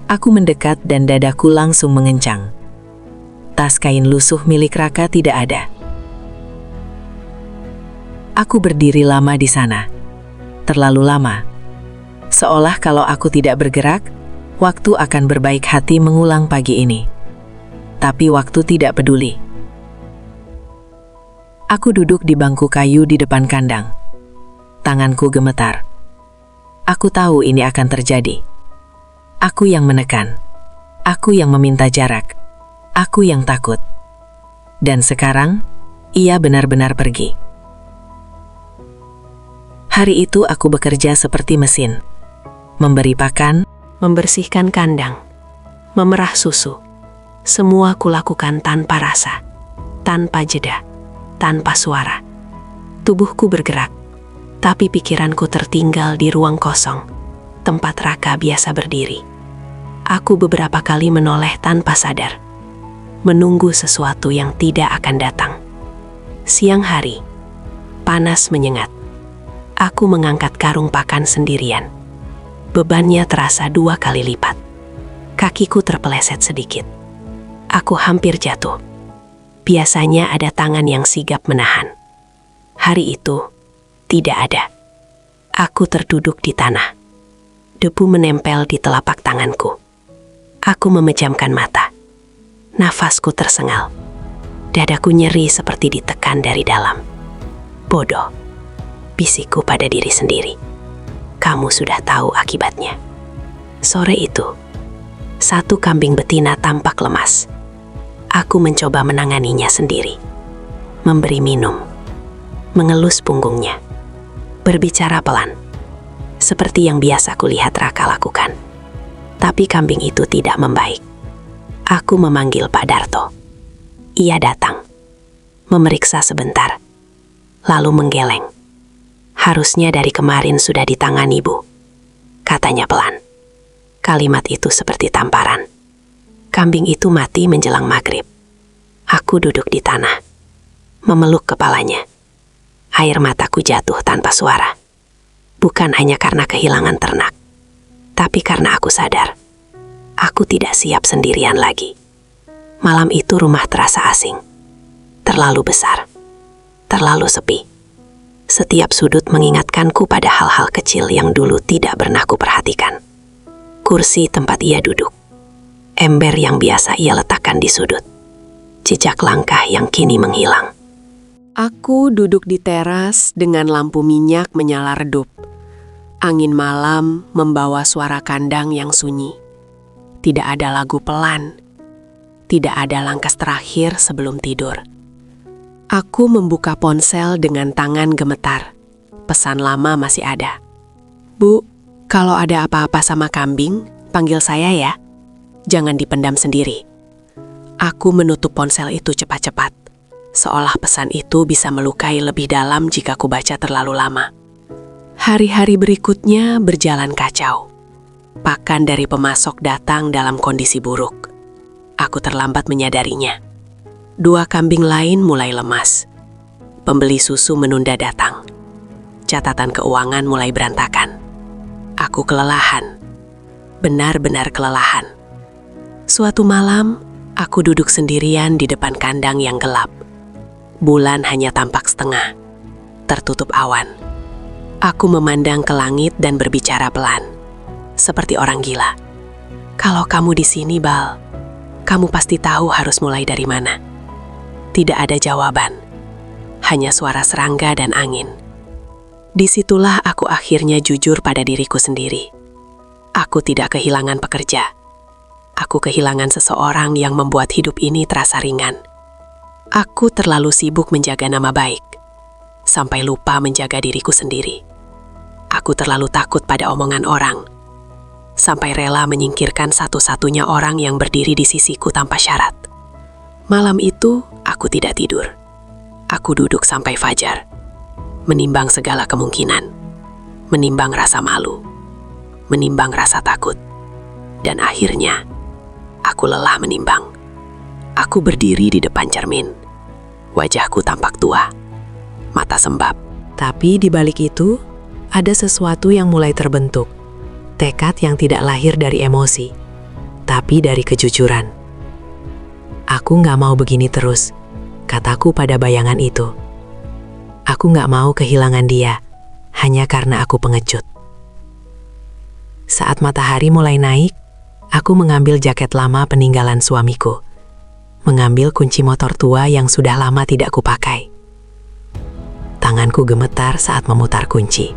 S2: Aku mendekat dan dadaku langsung mengencang. Tas kain lusuh milik Raka tidak ada. Aku berdiri lama di sana. Terlalu lama. Seolah kalau aku tidak bergerak, waktu akan berbaik hati mengulang pagi ini. Tapi waktu tidak peduli. Aku duduk di bangku kayu di depan kandang. Tanganku gemetar. Aku tahu ini akan terjadi. Aku yang menekan. Aku yang meminta jarak. Aku yang takut. Dan sekarang, ia benar-benar pergi. Hari itu aku bekerja seperti mesin. Memberi pakan, membersihkan kandang, memerah susu. Semua kulakukan tanpa rasa, tanpa jeda, tanpa suara. Tubuhku bergerak, tapi pikiranku tertinggal di ruang kosong, tempat Raka biasa berdiri. Aku beberapa kali menoleh tanpa sadar, menunggu sesuatu yang tidak akan datang. Siang hari, panas menyengat. Aku mengangkat karung pakan sendirian. Bebannya terasa 2 kali lipat. Kakiku terpeleset sedikit. Aku hampir jatuh. Biasanya ada tangan yang sigap menahan. Hari itu, tidak ada. Aku terduduk di tanah. Debu menempel di telapak tanganku. Aku memejamkan mata. Nafasku tersengal. Dadaku nyeri seperti ditekan dari dalam. Bodoh, bisikku pada diri sendiri. Kamu sudah tahu akibatnya. Sore itu, satu kambing betina tampak lemas. Aku mencoba menanganinya sendiri. Memberi minum, mengelus punggungnya, berbicara pelan, seperti yang biasa kulihat Raka lakukan. Tapi kambing itu tidak membaik. Aku memanggil Pak Darto. Ia datang, memeriksa sebentar, lalu menggeleng. Harusnya dari kemarin sudah ditangani, Bu, katanya pelan. Kalimat itu seperti tamparan. Kambing itu mati menjelang maghrib. Aku duduk di tanah, memeluk kepalanya. Air mataku jatuh tanpa suara. Bukan hanya karena kehilangan ternak, tapi karena aku sadar, aku tidak siap sendirian lagi. Malam itu rumah terasa asing. Terlalu besar, terlalu sepi. Setiap sudut mengingatkanku pada hal-hal kecil yang dulu tidak pernah kuperhatikan. Kursi tempat ia duduk, ember yang biasa ia letakkan di sudut, jejak langkah yang kini menghilang.
S3: Aku duduk di teras dengan lampu minyak menyala redup. Angin malam membawa suara kandang yang sunyi. Tidak ada lagu pelan. Tidak ada langkah terakhir sebelum tidur. Aku membuka ponsel dengan tangan gemetar. Pesan lama masih ada. Bu, kalau ada apa-apa sama kambing, panggil saya ya. Jangan dipendam sendiri. Aku menutup ponsel itu cepat-cepat. Seolah pesan itu bisa melukai lebih dalam jika kubaca terlalu lama. Hari-hari berikutnya berjalan kacau. Pakan dari pemasok datang dalam kondisi buruk. Aku terlambat menyadarinya. 2 kambing lain mulai lemas. Pembeli susu menunda datang. Catatan keuangan mulai berantakan. Aku kelelahan. Benar-benar kelelahan. Suatu malam, aku duduk sendirian di depan kandang yang gelap. Bulan hanya tampak setengah, tertutup awan. Aku memandang ke langit dan berbicara pelan, seperti orang gila. Kalau kamu di sini, Bal, kamu pasti tahu harus mulai dari mana. Tidak ada jawaban, hanya suara serangga dan angin. Disitulah aku akhirnya jujur pada diriku sendiri. Aku tidak kehilangan pekerja. Aku kehilangan seseorang yang membuat hidup ini terasa ringan. Aku terlalu sibuk menjaga nama baik, sampai lupa menjaga diriku sendiri. Aku terlalu takut pada omongan orang, sampai rela menyingkirkan satu-satunya orang yang berdiri di sisiku tanpa syarat. Malam itu, aku tidak tidur. Aku duduk sampai fajar, menimbang segala kemungkinan, menimbang rasa malu, menimbang rasa takut, dan akhirnya, aku lelah menimbang. Aku berdiri di depan cermin. Wajahku tampak tua, mata sembab. Tapi di balik itu, ada sesuatu yang mulai terbentuk. Tekad yang tidak lahir dari emosi, tapi dari kejujuran. Aku nggak mau begini terus, kataku pada bayangan itu. Aku nggak mau kehilangan dia, hanya karena aku pengecut. Saat matahari mulai naik, aku mengambil jaket lama peninggalan suamiku. Mengambil kunci motor tua yang sudah lama tidak kupakai. Tanganku gemetar saat memutar kunci.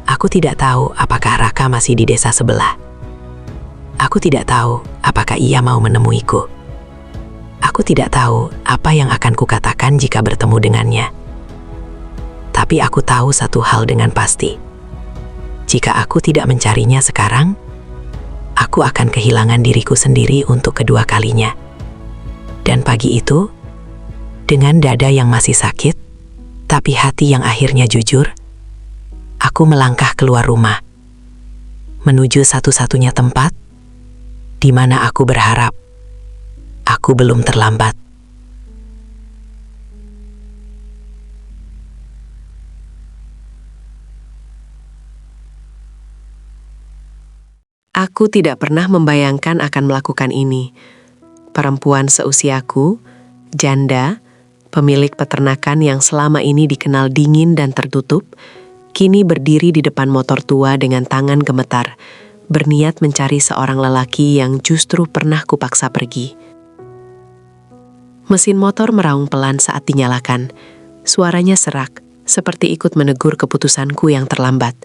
S3: Aku tidak tahu apakah Raka masih di desa sebelah. Aku tidak tahu apakah ia mau menemuiku. Aku tidak tahu apa yang akan kukatakan jika bertemu dengannya. Tapi aku tahu satu hal dengan pasti. Jika aku tidak mencarinya sekarang, aku akan kehilangan diriku sendiri untuk kedua kalinya. Dan pagi itu, dengan dada yang masih sakit, tapi hati yang akhirnya jujur, aku melangkah keluar rumah, menuju satu-satunya tempat di mana aku berharap aku belum terlambat. Aku tidak pernah membayangkan akan melakukan ini. Perempuan seusiaku, janda, pemilik peternakan yang selama ini dikenal dingin dan tertutup, kini berdiri di depan motor tua dengan tangan gemetar, berniat mencari seorang lelaki yang justru pernah kupaksa pergi. Mesin motor meraung pelan saat dinyalakan. Suaranya serak, seperti ikut menegur keputusanku yang terlambat.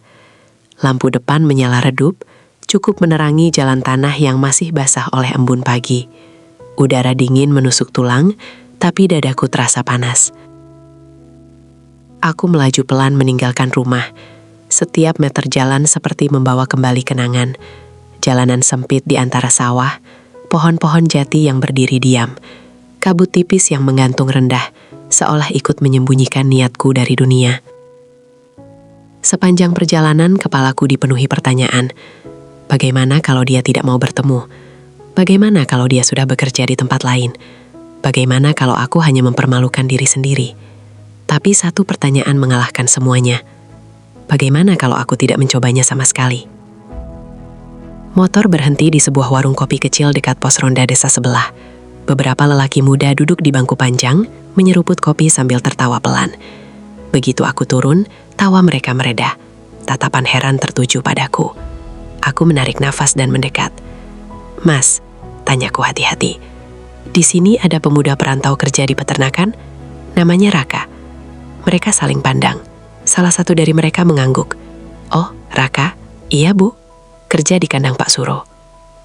S3: Lampu depan menyala redup, cukup menerangi jalan tanah yang masih basah oleh embun pagi. Udara dingin menusuk tulang, tapi dadaku terasa panas. Aku melaju pelan meninggalkan rumah. Setiap meter jalan seperti membawa kembali kenangan. Jalanan sempit di antara sawah, pohon-pohon jati yang berdiri diam, kabut tipis yang menggantung rendah, seolah ikut menyembunyikan niatku dari dunia. Sepanjang perjalanan, kepalaku dipenuhi pertanyaan. Bagaimana kalau dia tidak mau bertemu? Bagaimana kalau dia sudah bekerja di tempat lain? Bagaimana kalau aku hanya mempermalukan diri sendiri? Tapi satu pertanyaan mengalahkan semuanya. Bagaimana kalau aku tidak mencobanya sama sekali? Motor berhenti di sebuah warung kopi kecil dekat pos ronda desa sebelah. Beberapa lelaki muda duduk di bangku panjang, menyeruput kopi sambil tertawa pelan. Begitu aku turun, tawa mereka mereda. Tatapan heran tertuju padaku. Aku menarik nafas dan mendekat. "Mas," tanyaku hati-hati, "di sini ada pemuda perantau kerja di peternakan?
S1: Namanya Raka. Mereka saling pandang. Salah satu dari mereka mengangguk. Oh, Raka? Iya, Bu. Kerja di kandang Pak Suro.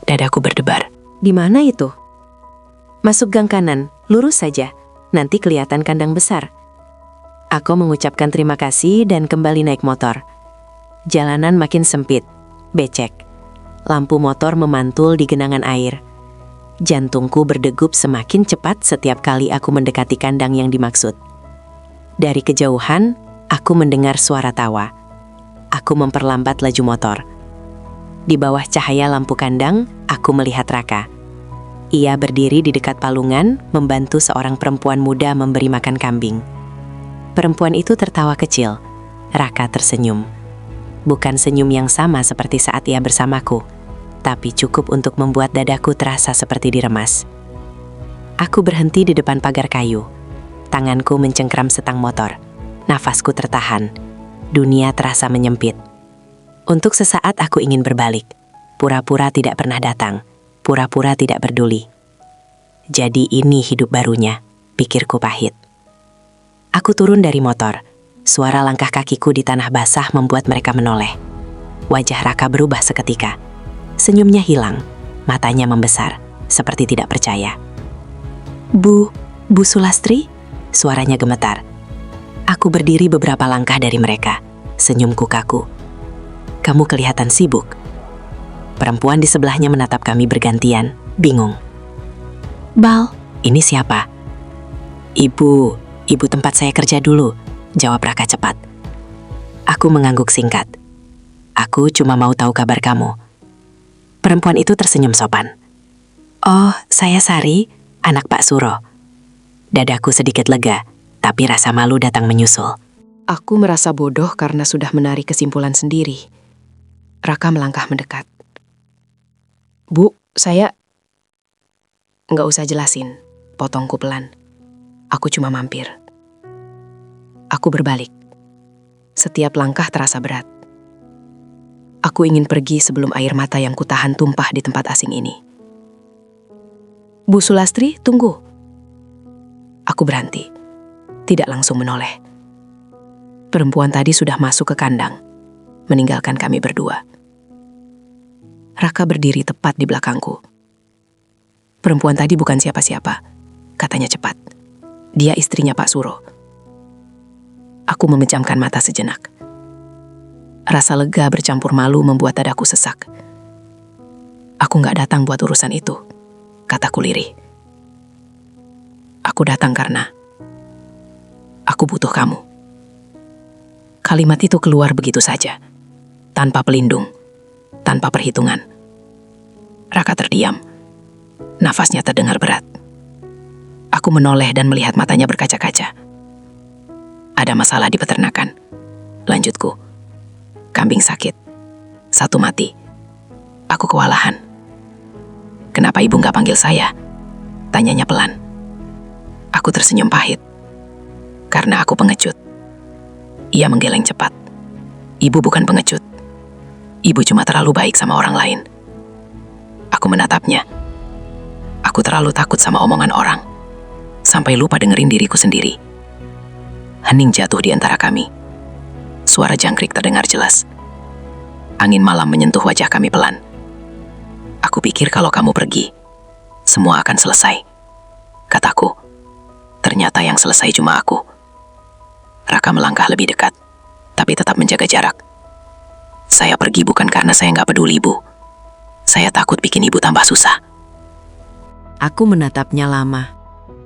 S1: Dadaku berdebar.
S2: Di mana itu? Masuk gang kanan, lurus saja. Nanti kelihatan kandang besar. Aku mengucapkan terima kasih dan kembali naik motor. Jalanan makin sempit, becek. Lampu motor memantul di genangan air. Jantungku berdegup semakin cepat setiap kali aku mendekati kandang yang dimaksud. Dari kejauhan, aku mendengar suara tawa. Aku memperlambat laju motor. Di bawah cahaya lampu kandang, aku melihat Raka. Ia berdiri di dekat palungan, membantu seorang perempuan muda memberi makan kambing. Perempuan itu tertawa kecil. Raka tersenyum. Bukan senyum yang sama seperti saat ia bersamaku, tapi cukup untuk membuat dadaku terasa seperti diremas. Aku berhenti di depan pagar kayu. Tanganku mencengkram setang motor. Nafasku tertahan. Dunia terasa menyempit. Untuk sesaat aku ingin berbalik. Pura-pura tidak pernah datang. Pura-pura tidak peduli. Jadi ini hidup barunya, pikirku pahit. Aku turun dari motor. Suara langkah kakiku di tanah basah membuat mereka menoleh. Wajah Raka berubah seketika. Senyumnya hilang, matanya membesar, seperti tidak percaya. Bu Sulastri? Suaranya gemetar. Aku berdiri beberapa langkah dari mereka. Senyumku kaku. Kamu kelihatan sibuk. Perempuan di sebelahnya menatap kami bergantian, bingung. Bal, ini siapa? Ibu tempat saya kerja dulu, jawab Raka cepat. Aku mengangguk singkat. Aku cuma mau tahu kabar kamu. Perempuan itu tersenyum sopan. Oh, saya Sari, anak Pak Suro. Dadaku sedikit lega, tapi rasa malu datang menyusul.
S3: Aku merasa bodoh karena sudah menarik kesimpulan sendiri. Raka melangkah mendekat. Bu, saya... Nggak usah jelasin, potongku pelan. Aku cuma mampir. Aku berbalik. Setiap langkah terasa berat. Aku ingin pergi sebelum air mata yang kutahan tumpah di tempat asing ini. Bu Sulastri, tunggu. Aku berhenti. Tidak langsung menoleh. Perempuan tadi sudah masuk ke kandang, meninggalkan kami berdua. Raka berdiri tepat di belakangku. Perempuan tadi bukan siapa-siapa, katanya cepat. Dia istrinya Pak Suro. Aku memejamkan mata sejenak. Rasa lega bercampur malu membuat dadaku sesak. Aku nggak datang buat urusan itu, kataku lirih. Aku datang karena aku butuh kamu. Kalimat itu keluar begitu saja, tanpa pelindung, tanpa perhitungan. Raka terdiam. Nafasnya terdengar berat. Aku menoleh dan melihat matanya berkaca-kaca. Ada masalah di peternakan. Lanjutku. Kambing sakit. Satu mati. Aku kewalahan. Kenapa ibu nggak panggil saya? Tanyanya pelan. Aku tersenyum pahit. Karena aku pengecut. Ia menggeleng cepat. Ibu bukan pengecut. Ibu cuma terlalu baik sama orang lain. Aku menatapnya. Aku terlalu takut sama omongan orang. Sampai lupa dengerin diriku sendiri. Hening jatuh di antara kami. Suara jangkrik terdengar jelas. Angin malam menyentuh wajah kami pelan. Aku pikir kalau kamu pergi, semua akan selesai. Kataku. Ternyata yang selesai cuma aku. Raka melangkah lebih dekat, tapi tetap menjaga jarak. Saya pergi bukan karena saya nggak peduli, Bu. Saya takut bikin ibu tambah susah.
S2: Aku menatapnya lama.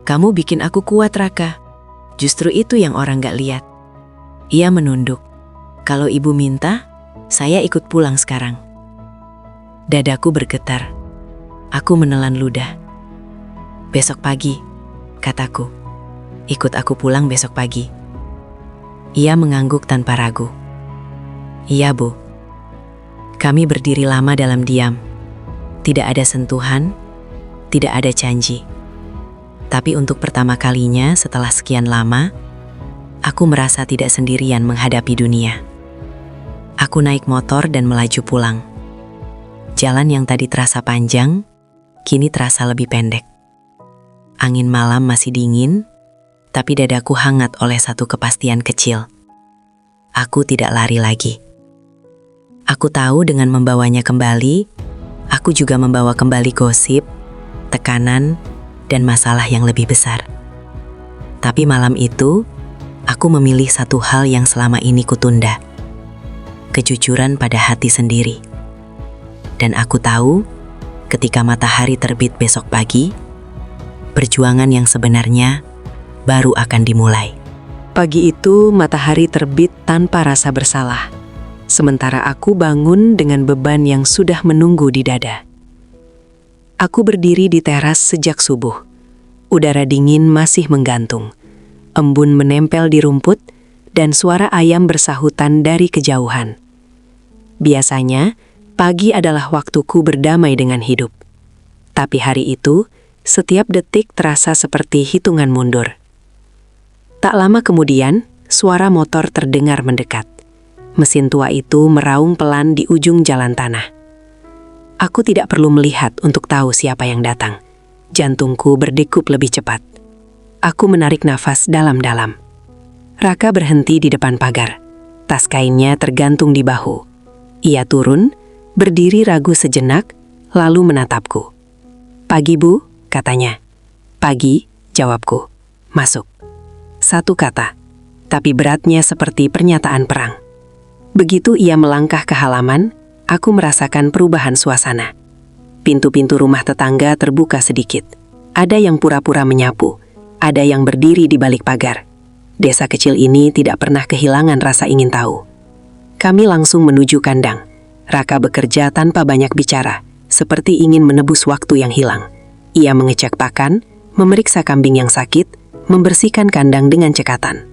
S2: Kamu bikin aku kuat, Raka. Justru itu yang orang gak lihat. Ia menunduk. Kalau ibu minta, saya ikut pulang sekarang. Dadaku bergetar. Aku menelan ludah. Besok pagi, kataku. Ikut aku pulang besok pagi. Ia mengangguk tanpa ragu. Iya, Bu. Kami berdiri lama dalam diam. Tidak ada sentuhan, tidak ada janji. Tapi untuk pertama kalinya setelah sekian lama, aku merasa tidak sendirian menghadapi dunia. Aku naik motor dan melaju pulang. Jalan yang tadi terasa panjang, kini terasa lebih pendek. Angin malam masih dingin,
S1: Tapi dadaku hangat oleh satu kepastian kecil. Aku tidak lari lagi. Aku tahu dengan membawanya kembali, aku juga membawa kembali gosip, tekanan, dan masalah yang lebih besar. Tapi malam itu, aku memilih satu hal yang selama ini kutunda. Kejujuran pada hati sendiri. Dan aku tahu, ketika matahari terbit besok pagi, perjuangan yang sebenarnya baru akan dimulai.
S3: Pagi itu matahari terbit tanpa rasa bersalah. Sementara aku bangun dengan beban yang sudah menunggu di dada. Aku berdiri di teras sejak subuh. Udara dingin masih menggantung. Embun menempel di rumput dan suara ayam bersahutan dari kejauhan. Biasanya, pagi adalah waktuku berdamai dengan hidup. Tapi hari itu, setiap detik terasa seperti hitungan mundur. Tak lama kemudian, suara motor terdengar mendekat. Mesin tua itu meraung pelan di ujung jalan tanah. Aku tidak perlu melihat untuk tahu siapa yang datang. Jantungku berdegup lebih cepat. Aku menarik nafas dalam-dalam. Raka berhenti di depan pagar. Tas kainnya tergantung di bahu. Ia turun, berdiri ragu sejenak, lalu menatapku. "Pagi, Bu," katanya. "Pagi," jawabku. "Masuk." Satu kata, tapi beratnya seperti pernyataan perang. Begitu ia melangkah ke halaman, aku merasakan perubahan suasana. Pintu-pintu rumah tetangga terbuka sedikit. Ada yang pura-pura menyapu, ada yang berdiri di balik pagar. Desa kecil ini tidak pernah kehilangan rasa ingin tahu. Kami langsung menuju kandang. Raka bekerja tanpa banyak bicara, seperti ingin menebus waktu yang hilang. Ia mengecek pakan, memeriksa kambing yang sakit, membersihkan kandang dengan cekatan.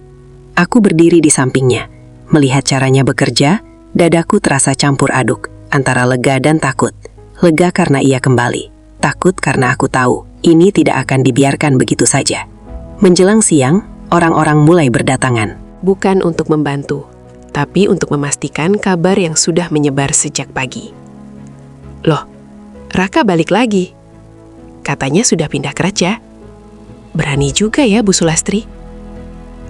S3: Aku berdiri di sampingnya. Melihat caranya bekerja, dadaku terasa campur aduk, antara lega dan takut. Lega karena ia kembali, takut karena aku tahu ini tidak akan dibiarkan begitu saja. Menjelang siang, orang-orang mulai berdatangan.
S2: Bukan untuk membantu, tapi untuk memastikan kabar yang sudah menyebar sejak pagi. "Loh, Raka balik lagi. Katanya sudah pindah kerja. Berani juga ya Bu Sulastri."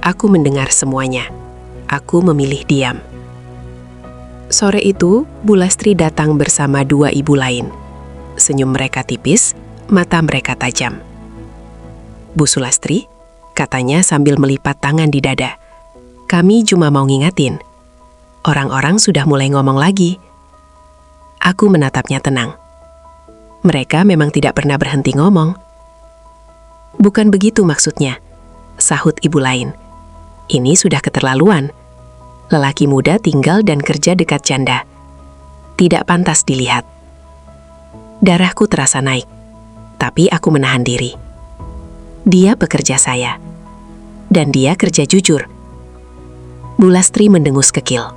S2: Aku mendengar semuanya. Aku memilih diam. Sore itu, Bu Lastri datang bersama dua ibu lain. Senyum mereka tipis, mata mereka tajam. "Bu Sulastri," katanya sambil melipat tangan di dada. "Kami cuma mau ngingatin. Orang-orang sudah mulai ngomong lagi." Aku menatapnya tenang. Mereka memang tidak pernah berhenti ngomong. "Bukan begitu maksudnya," sahut ibu lain. "Ini sudah keterlaluan. Lelaki muda tinggal dan kerja dekat janda. Tidak pantas dilihat." Darahku terasa naik, tapi aku menahan diri. Dia pekerja saya, dan dia kerja jujur. Bu Lastri mendengus kekil.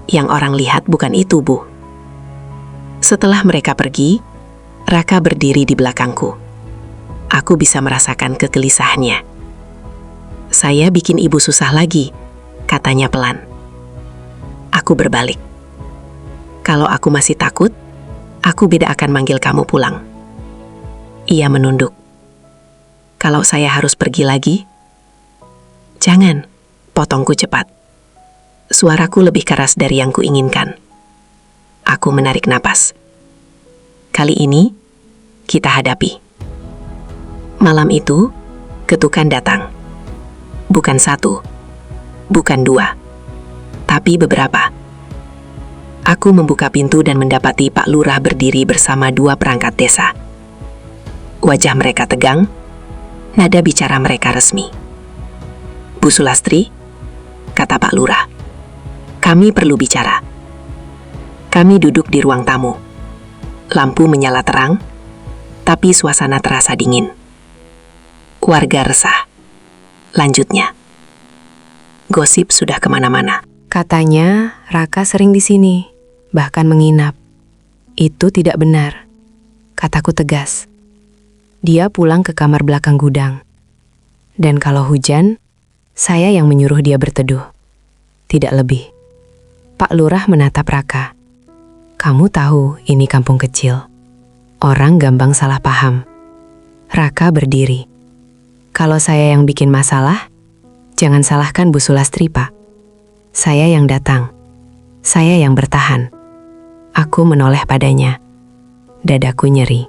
S2: "Yang orang lihat bukan itu, Bu." Setelah mereka pergi, Raka berdiri di belakangku. Aku bisa merasakan kegelisahannya. "Saya bikin ibu susah lagi," katanya pelan. Aku berbalik. "Kalau aku masih takut, aku beda akan manggil kamu pulang." Ia menunduk. "Kalau saya harus pergi lagi?" "Jangan," potongku cepat. Suaraku lebih keras dari yang kuinginkan. Aku menarik napas. Kali ini, kita hadapi. Malam itu, ketukan datang. Bukan satu, bukan dua, tapi beberapa. Aku membuka pintu dan mendapati Pak Lurah berdiri bersama dua perangkat desa. Wajah mereka tegang, nada bicara mereka resmi. "Bu Sulastri," kata Pak Lurah, "kami perlu bicara." Kami duduk di ruang tamu. Lampu menyala terang, tapi suasana terasa dingin. Warga resah. Lanjutnya. Gosip sudah kemana-mana.
S3: Katanya Raka sering di sini, bahkan menginap. Itu tidak benar, kataku tegas. Dia pulang ke kamar belakang gudang. Dan kalau hujan, saya yang menyuruh dia berteduh. Tidak lebih. Pak Lurah menatap Raka. "Kamu tahu ini kampung kecil. Orang gampang salah paham." Raka berdiri.
S1: Kalau saya yang bikin masalah, jangan salahkan Bu Sulastri, Pak. Saya yang datang. Saya yang bertahan. Aku menoleh padanya. Dadaku nyeri.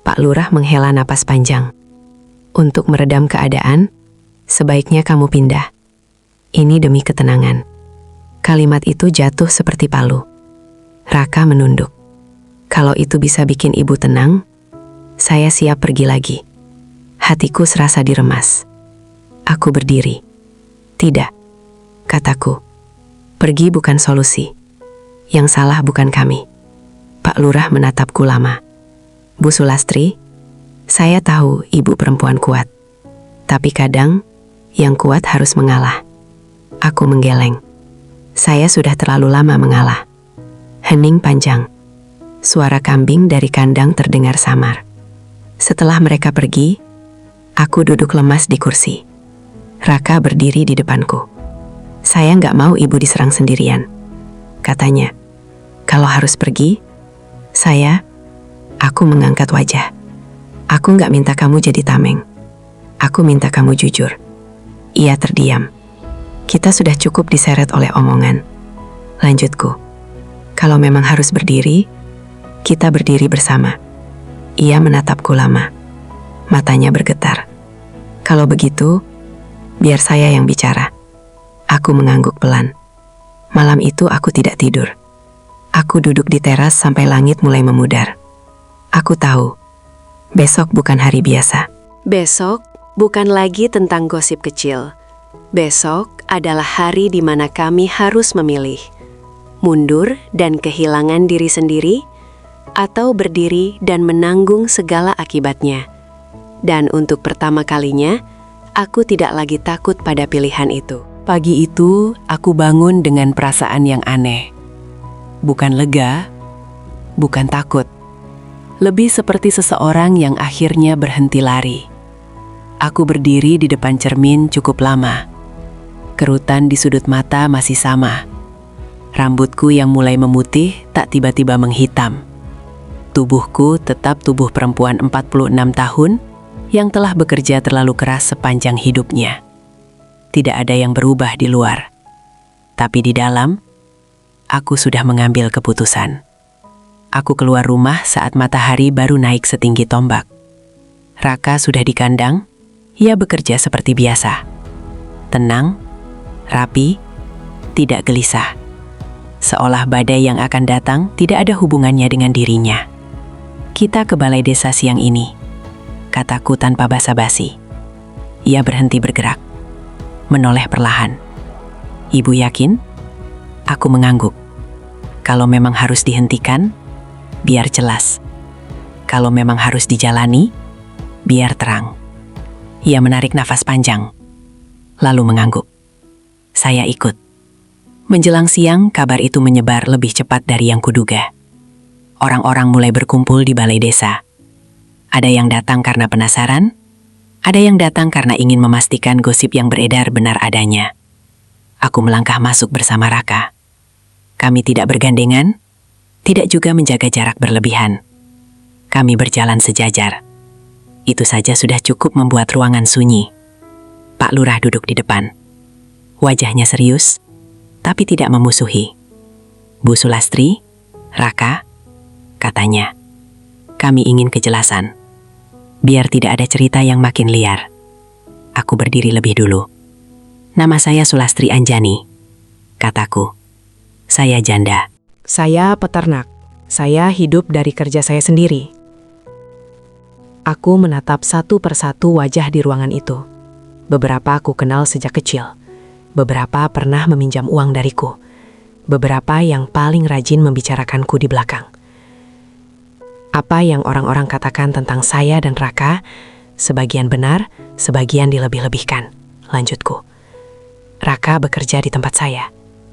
S1: Pak Lurah menghela napas panjang. Untuk meredam keadaan, sebaiknya kamu pindah. Ini demi ketenangan. Kalimat itu jatuh seperti palu. Raka menunduk. Kalau itu bisa bikin ibu tenang, saya siap pergi lagi. Hatiku serasa diremas. Aku berdiri. Tidak, kataku. Pergi bukan solusi. Yang salah bukan kami. Pak Lurah menatapku lama. Bu Sulastri, saya tahu ibu perempuan kuat. Tapi kadang, yang kuat harus mengalah. Aku menggeleng. Saya sudah terlalu lama mengalah. Hening panjang. Suara kambing dari kandang terdengar samar. Setelah mereka pergi, aku duduk lemas di kursi. Raka berdiri di depanku. Saya nggak mau ibu diserang sendirian. Katanya, kalau harus pergi, aku mengangkat wajah. Aku nggak minta kamu jadi tameng. Aku minta kamu jujur. Ia terdiam. Kita sudah cukup diseret oleh omongan. Lanjutku. Kalau memang harus berdiri, kita berdiri bersama. Ia menatapku lama. Matanya bergetar. Kalau begitu, biar saya yang bicara. Aku mengangguk pelan. Malam itu aku tidak tidur. Aku duduk di teras sampai langit mulai memudar. Aku tahu, besok bukan hari biasa.
S3: Besok bukan lagi tentang gosip kecil. Besok adalah hari di mana kami harus memilih. Mundur dan kehilangan diri sendiri, atau berdiri dan menanggung segala akibatnya. Dan untuk pertama kalinya, aku tidak lagi takut pada pilihan itu. Pagi itu, aku bangun dengan perasaan yang aneh. Bukan lega, bukan takut. Lebih seperti seseorang yang akhirnya berhenti lari. Aku berdiri di depan cermin cukup lama. Kerutan di sudut mata masih sama. Rambutku yang mulai memutih tak tiba-tiba menghitam. Tubuhku tetap tubuh perempuan 46 tahun yang telah bekerja terlalu keras sepanjang hidupnya. Tidak ada yang berubah di luar. Tapi di dalam, aku sudah mengambil keputusan. Aku keluar rumah saat matahari baru naik setinggi tombak. Raka sudah di kandang, ia bekerja seperti biasa. Tenang, rapi, tidak gelisah. Seolah badai yang akan datang tidak ada hubungannya dengan dirinya. Kita ke balai desa siang ini, kataku tanpa basa-basi. Ia berhenti bergerak, menoleh perlahan. Ibu yakin? Aku mengangguk. Kalau memang harus dihentikan, biar jelas. Kalau memang harus dijalani, biar terang. Ia menarik nafas panjang, lalu mengangguk. Saya ikut. Menjelang siang, kabar itu menyebar lebih cepat dari yang kuduga. Orang-orang mulai berkumpul di balai desa. Ada yang datang karena penasaran, ada yang datang karena ingin memastikan gosip yang beredar benar adanya. Aku melangkah masuk bersama Raka. Kami tidak bergandengan, tidak juga menjaga jarak berlebihan. Kami berjalan sejajar. Itu saja sudah cukup membuat ruangan sunyi. Pak Lurah duduk di depan. Wajahnya serius, tapi tidak memusuhi. Bu Sulastri, Raka, katanya. Kami ingin kejelasan. Biar tidak ada cerita yang makin liar. Aku berdiri lebih dulu. Nama saya Sulastri Anjani, kataku. Saya janda.
S2: Saya peternak. Saya hidup dari kerja saya sendiri. Aku menatap satu persatu wajah di ruangan itu. Beberapa aku kenal sejak kecil. Beberapa pernah meminjam uang dariku. Beberapa yang paling rajin membicarakanku di belakang. Apa yang orang-orang katakan tentang saya dan Raka, sebagian benar, sebagian dilebih-lebihkan. Lanjutku. Raka bekerja di tempat saya.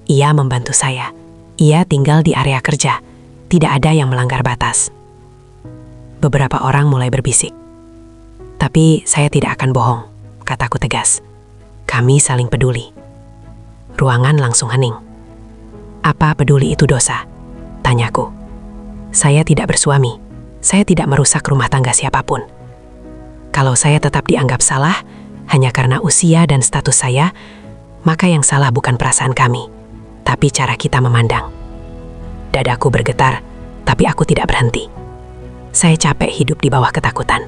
S2: Ia membantu saya. Ia tinggal di area kerja. Tidak ada yang melanggar batas. Beberapa orang mulai berbisik. Tapi saya tidak akan bohong, kataku tegas. Kami saling peduli. Ruangan langsung hening. Apa peduli itu dosa? Tanyaku. Saya tidak bersuami. Saya tidak merusak rumah tangga siapapun. Kalau saya tetap dianggap salah,
S1: hanya karena usia dan status saya, maka yang salah bukan perasaan kami, tapi cara kita memandang. Dadaku bergetar, tapi aku tidak berhenti. Saya capek hidup di bawah ketakutan.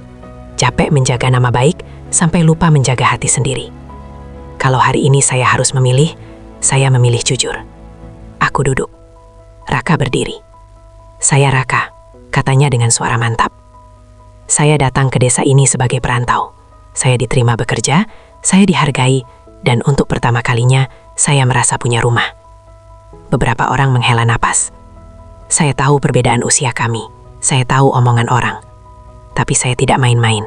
S1: Capek menjaga nama baik, sampai lupa menjaga hati sendiri. Kalau hari ini saya harus memilih, saya memilih jujur. Aku duduk. Raka berdiri. "Saya Raka," katanya dengan suara mantap. "Saya datang ke desa ini sebagai perantau. Saya diterima bekerja, saya dihargai, dan untuk pertama kalinya, saya merasa punya rumah." Beberapa orang menghela napas. Saya tahu perbedaan usia kami. Saya tahu omongan orang. Tapi saya tidak main-main.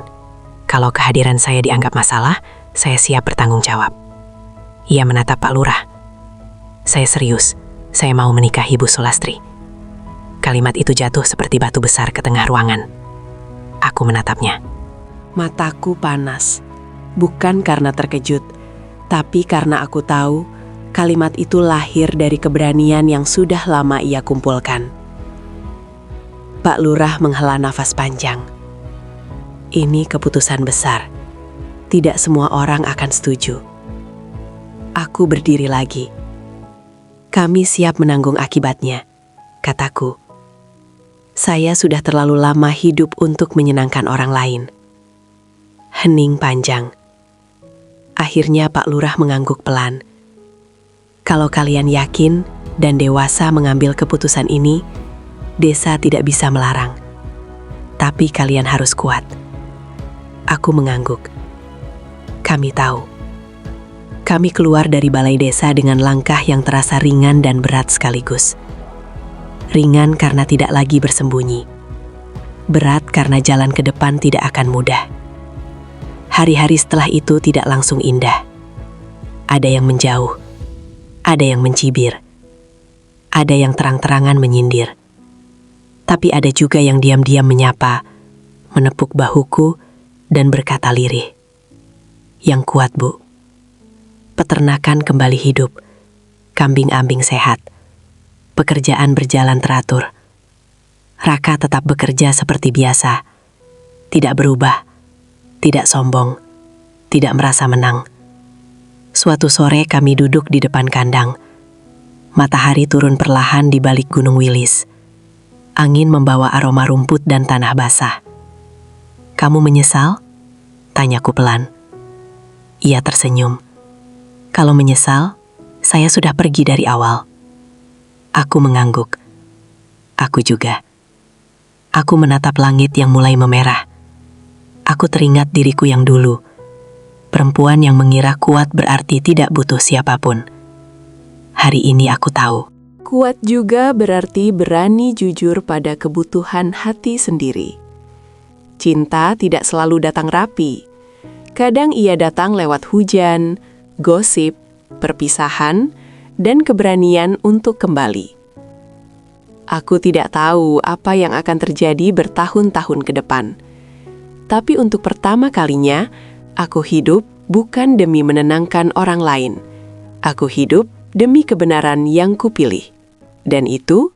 S1: Kalau kehadiran saya dianggap masalah, saya siap bertanggung jawab. Ia menatap Pak Lurah. "Saya serius. Saya mau menikahi Bu Sulastri." Kalimat itu jatuh seperti batu besar ke tengah ruangan. Aku menatapnya.
S2: Mataku panas, bukan karena terkejut, tapi karena aku tahu kalimat itu lahir dari keberanian yang sudah lama ia kumpulkan. Pak Lurah menghela nafas panjang. Ini keputusan besar. Tidak semua orang akan setuju. Aku berdiri lagi. Kami siap menanggung akibatnya, kataku. Saya sudah terlalu lama hidup untuk menyenangkan orang lain. Hening panjang. Akhirnya Pak Lurah mengangguk pelan. Kalau kalian yakin dan dewasa mengambil keputusan ini, desa tidak bisa melarang. Tapi kalian harus kuat. Aku mengangguk. Kami tahu. Kami keluar dari balai desa dengan langkah yang terasa ringan dan berat sekaligus. Ringan karena tidak lagi bersembunyi. Berat karena jalan ke depan tidak akan mudah. Hari-hari setelah itu tidak langsung indah. Ada yang menjauh. Ada yang mencibir. Ada yang terang-terangan menyindir. Tapi ada juga yang diam-diam menyapa, menepuk bahuku, dan berkata lirih. "Yang kuat, Bu. Peternakan kembali hidup. Kambing-ambing sehat. Pekerjaan berjalan teratur. Raka tetap bekerja seperti biasa. Tidak berubah. Tidak sombong. Tidak merasa menang." Suatu sore kami duduk di depan kandang. Matahari turun perlahan di balik Gunung Wilis. Angin membawa aroma rumput dan tanah basah. "Kamu menyesal?" tanyaku pelan. Ia tersenyum. "Kalau menyesal, saya sudah pergi dari awal." Aku mengangguk. Aku juga. Aku menatap langit yang mulai memerah. Aku teringat diriku yang dulu. Perempuan yang mengira kuat berarti tidak butuh siapapun. Hari ini aku tahu. Kuat juga berarti berani jujur pada kebutuhan hati sendiri. Cinta tidak selalu datang rapi. Kadang ia datang lewat hujan, gosip, perpisahan, dan keberanian untuk kembali. Aku tidak tahu apa yang akan terjadi bertahun-tahun ke depan. Tapi untuk pertama kalinya, aku hidup bukan demi menenangkan orang lain. Aku hidup demi kebenaran yang kupilih. Dan itu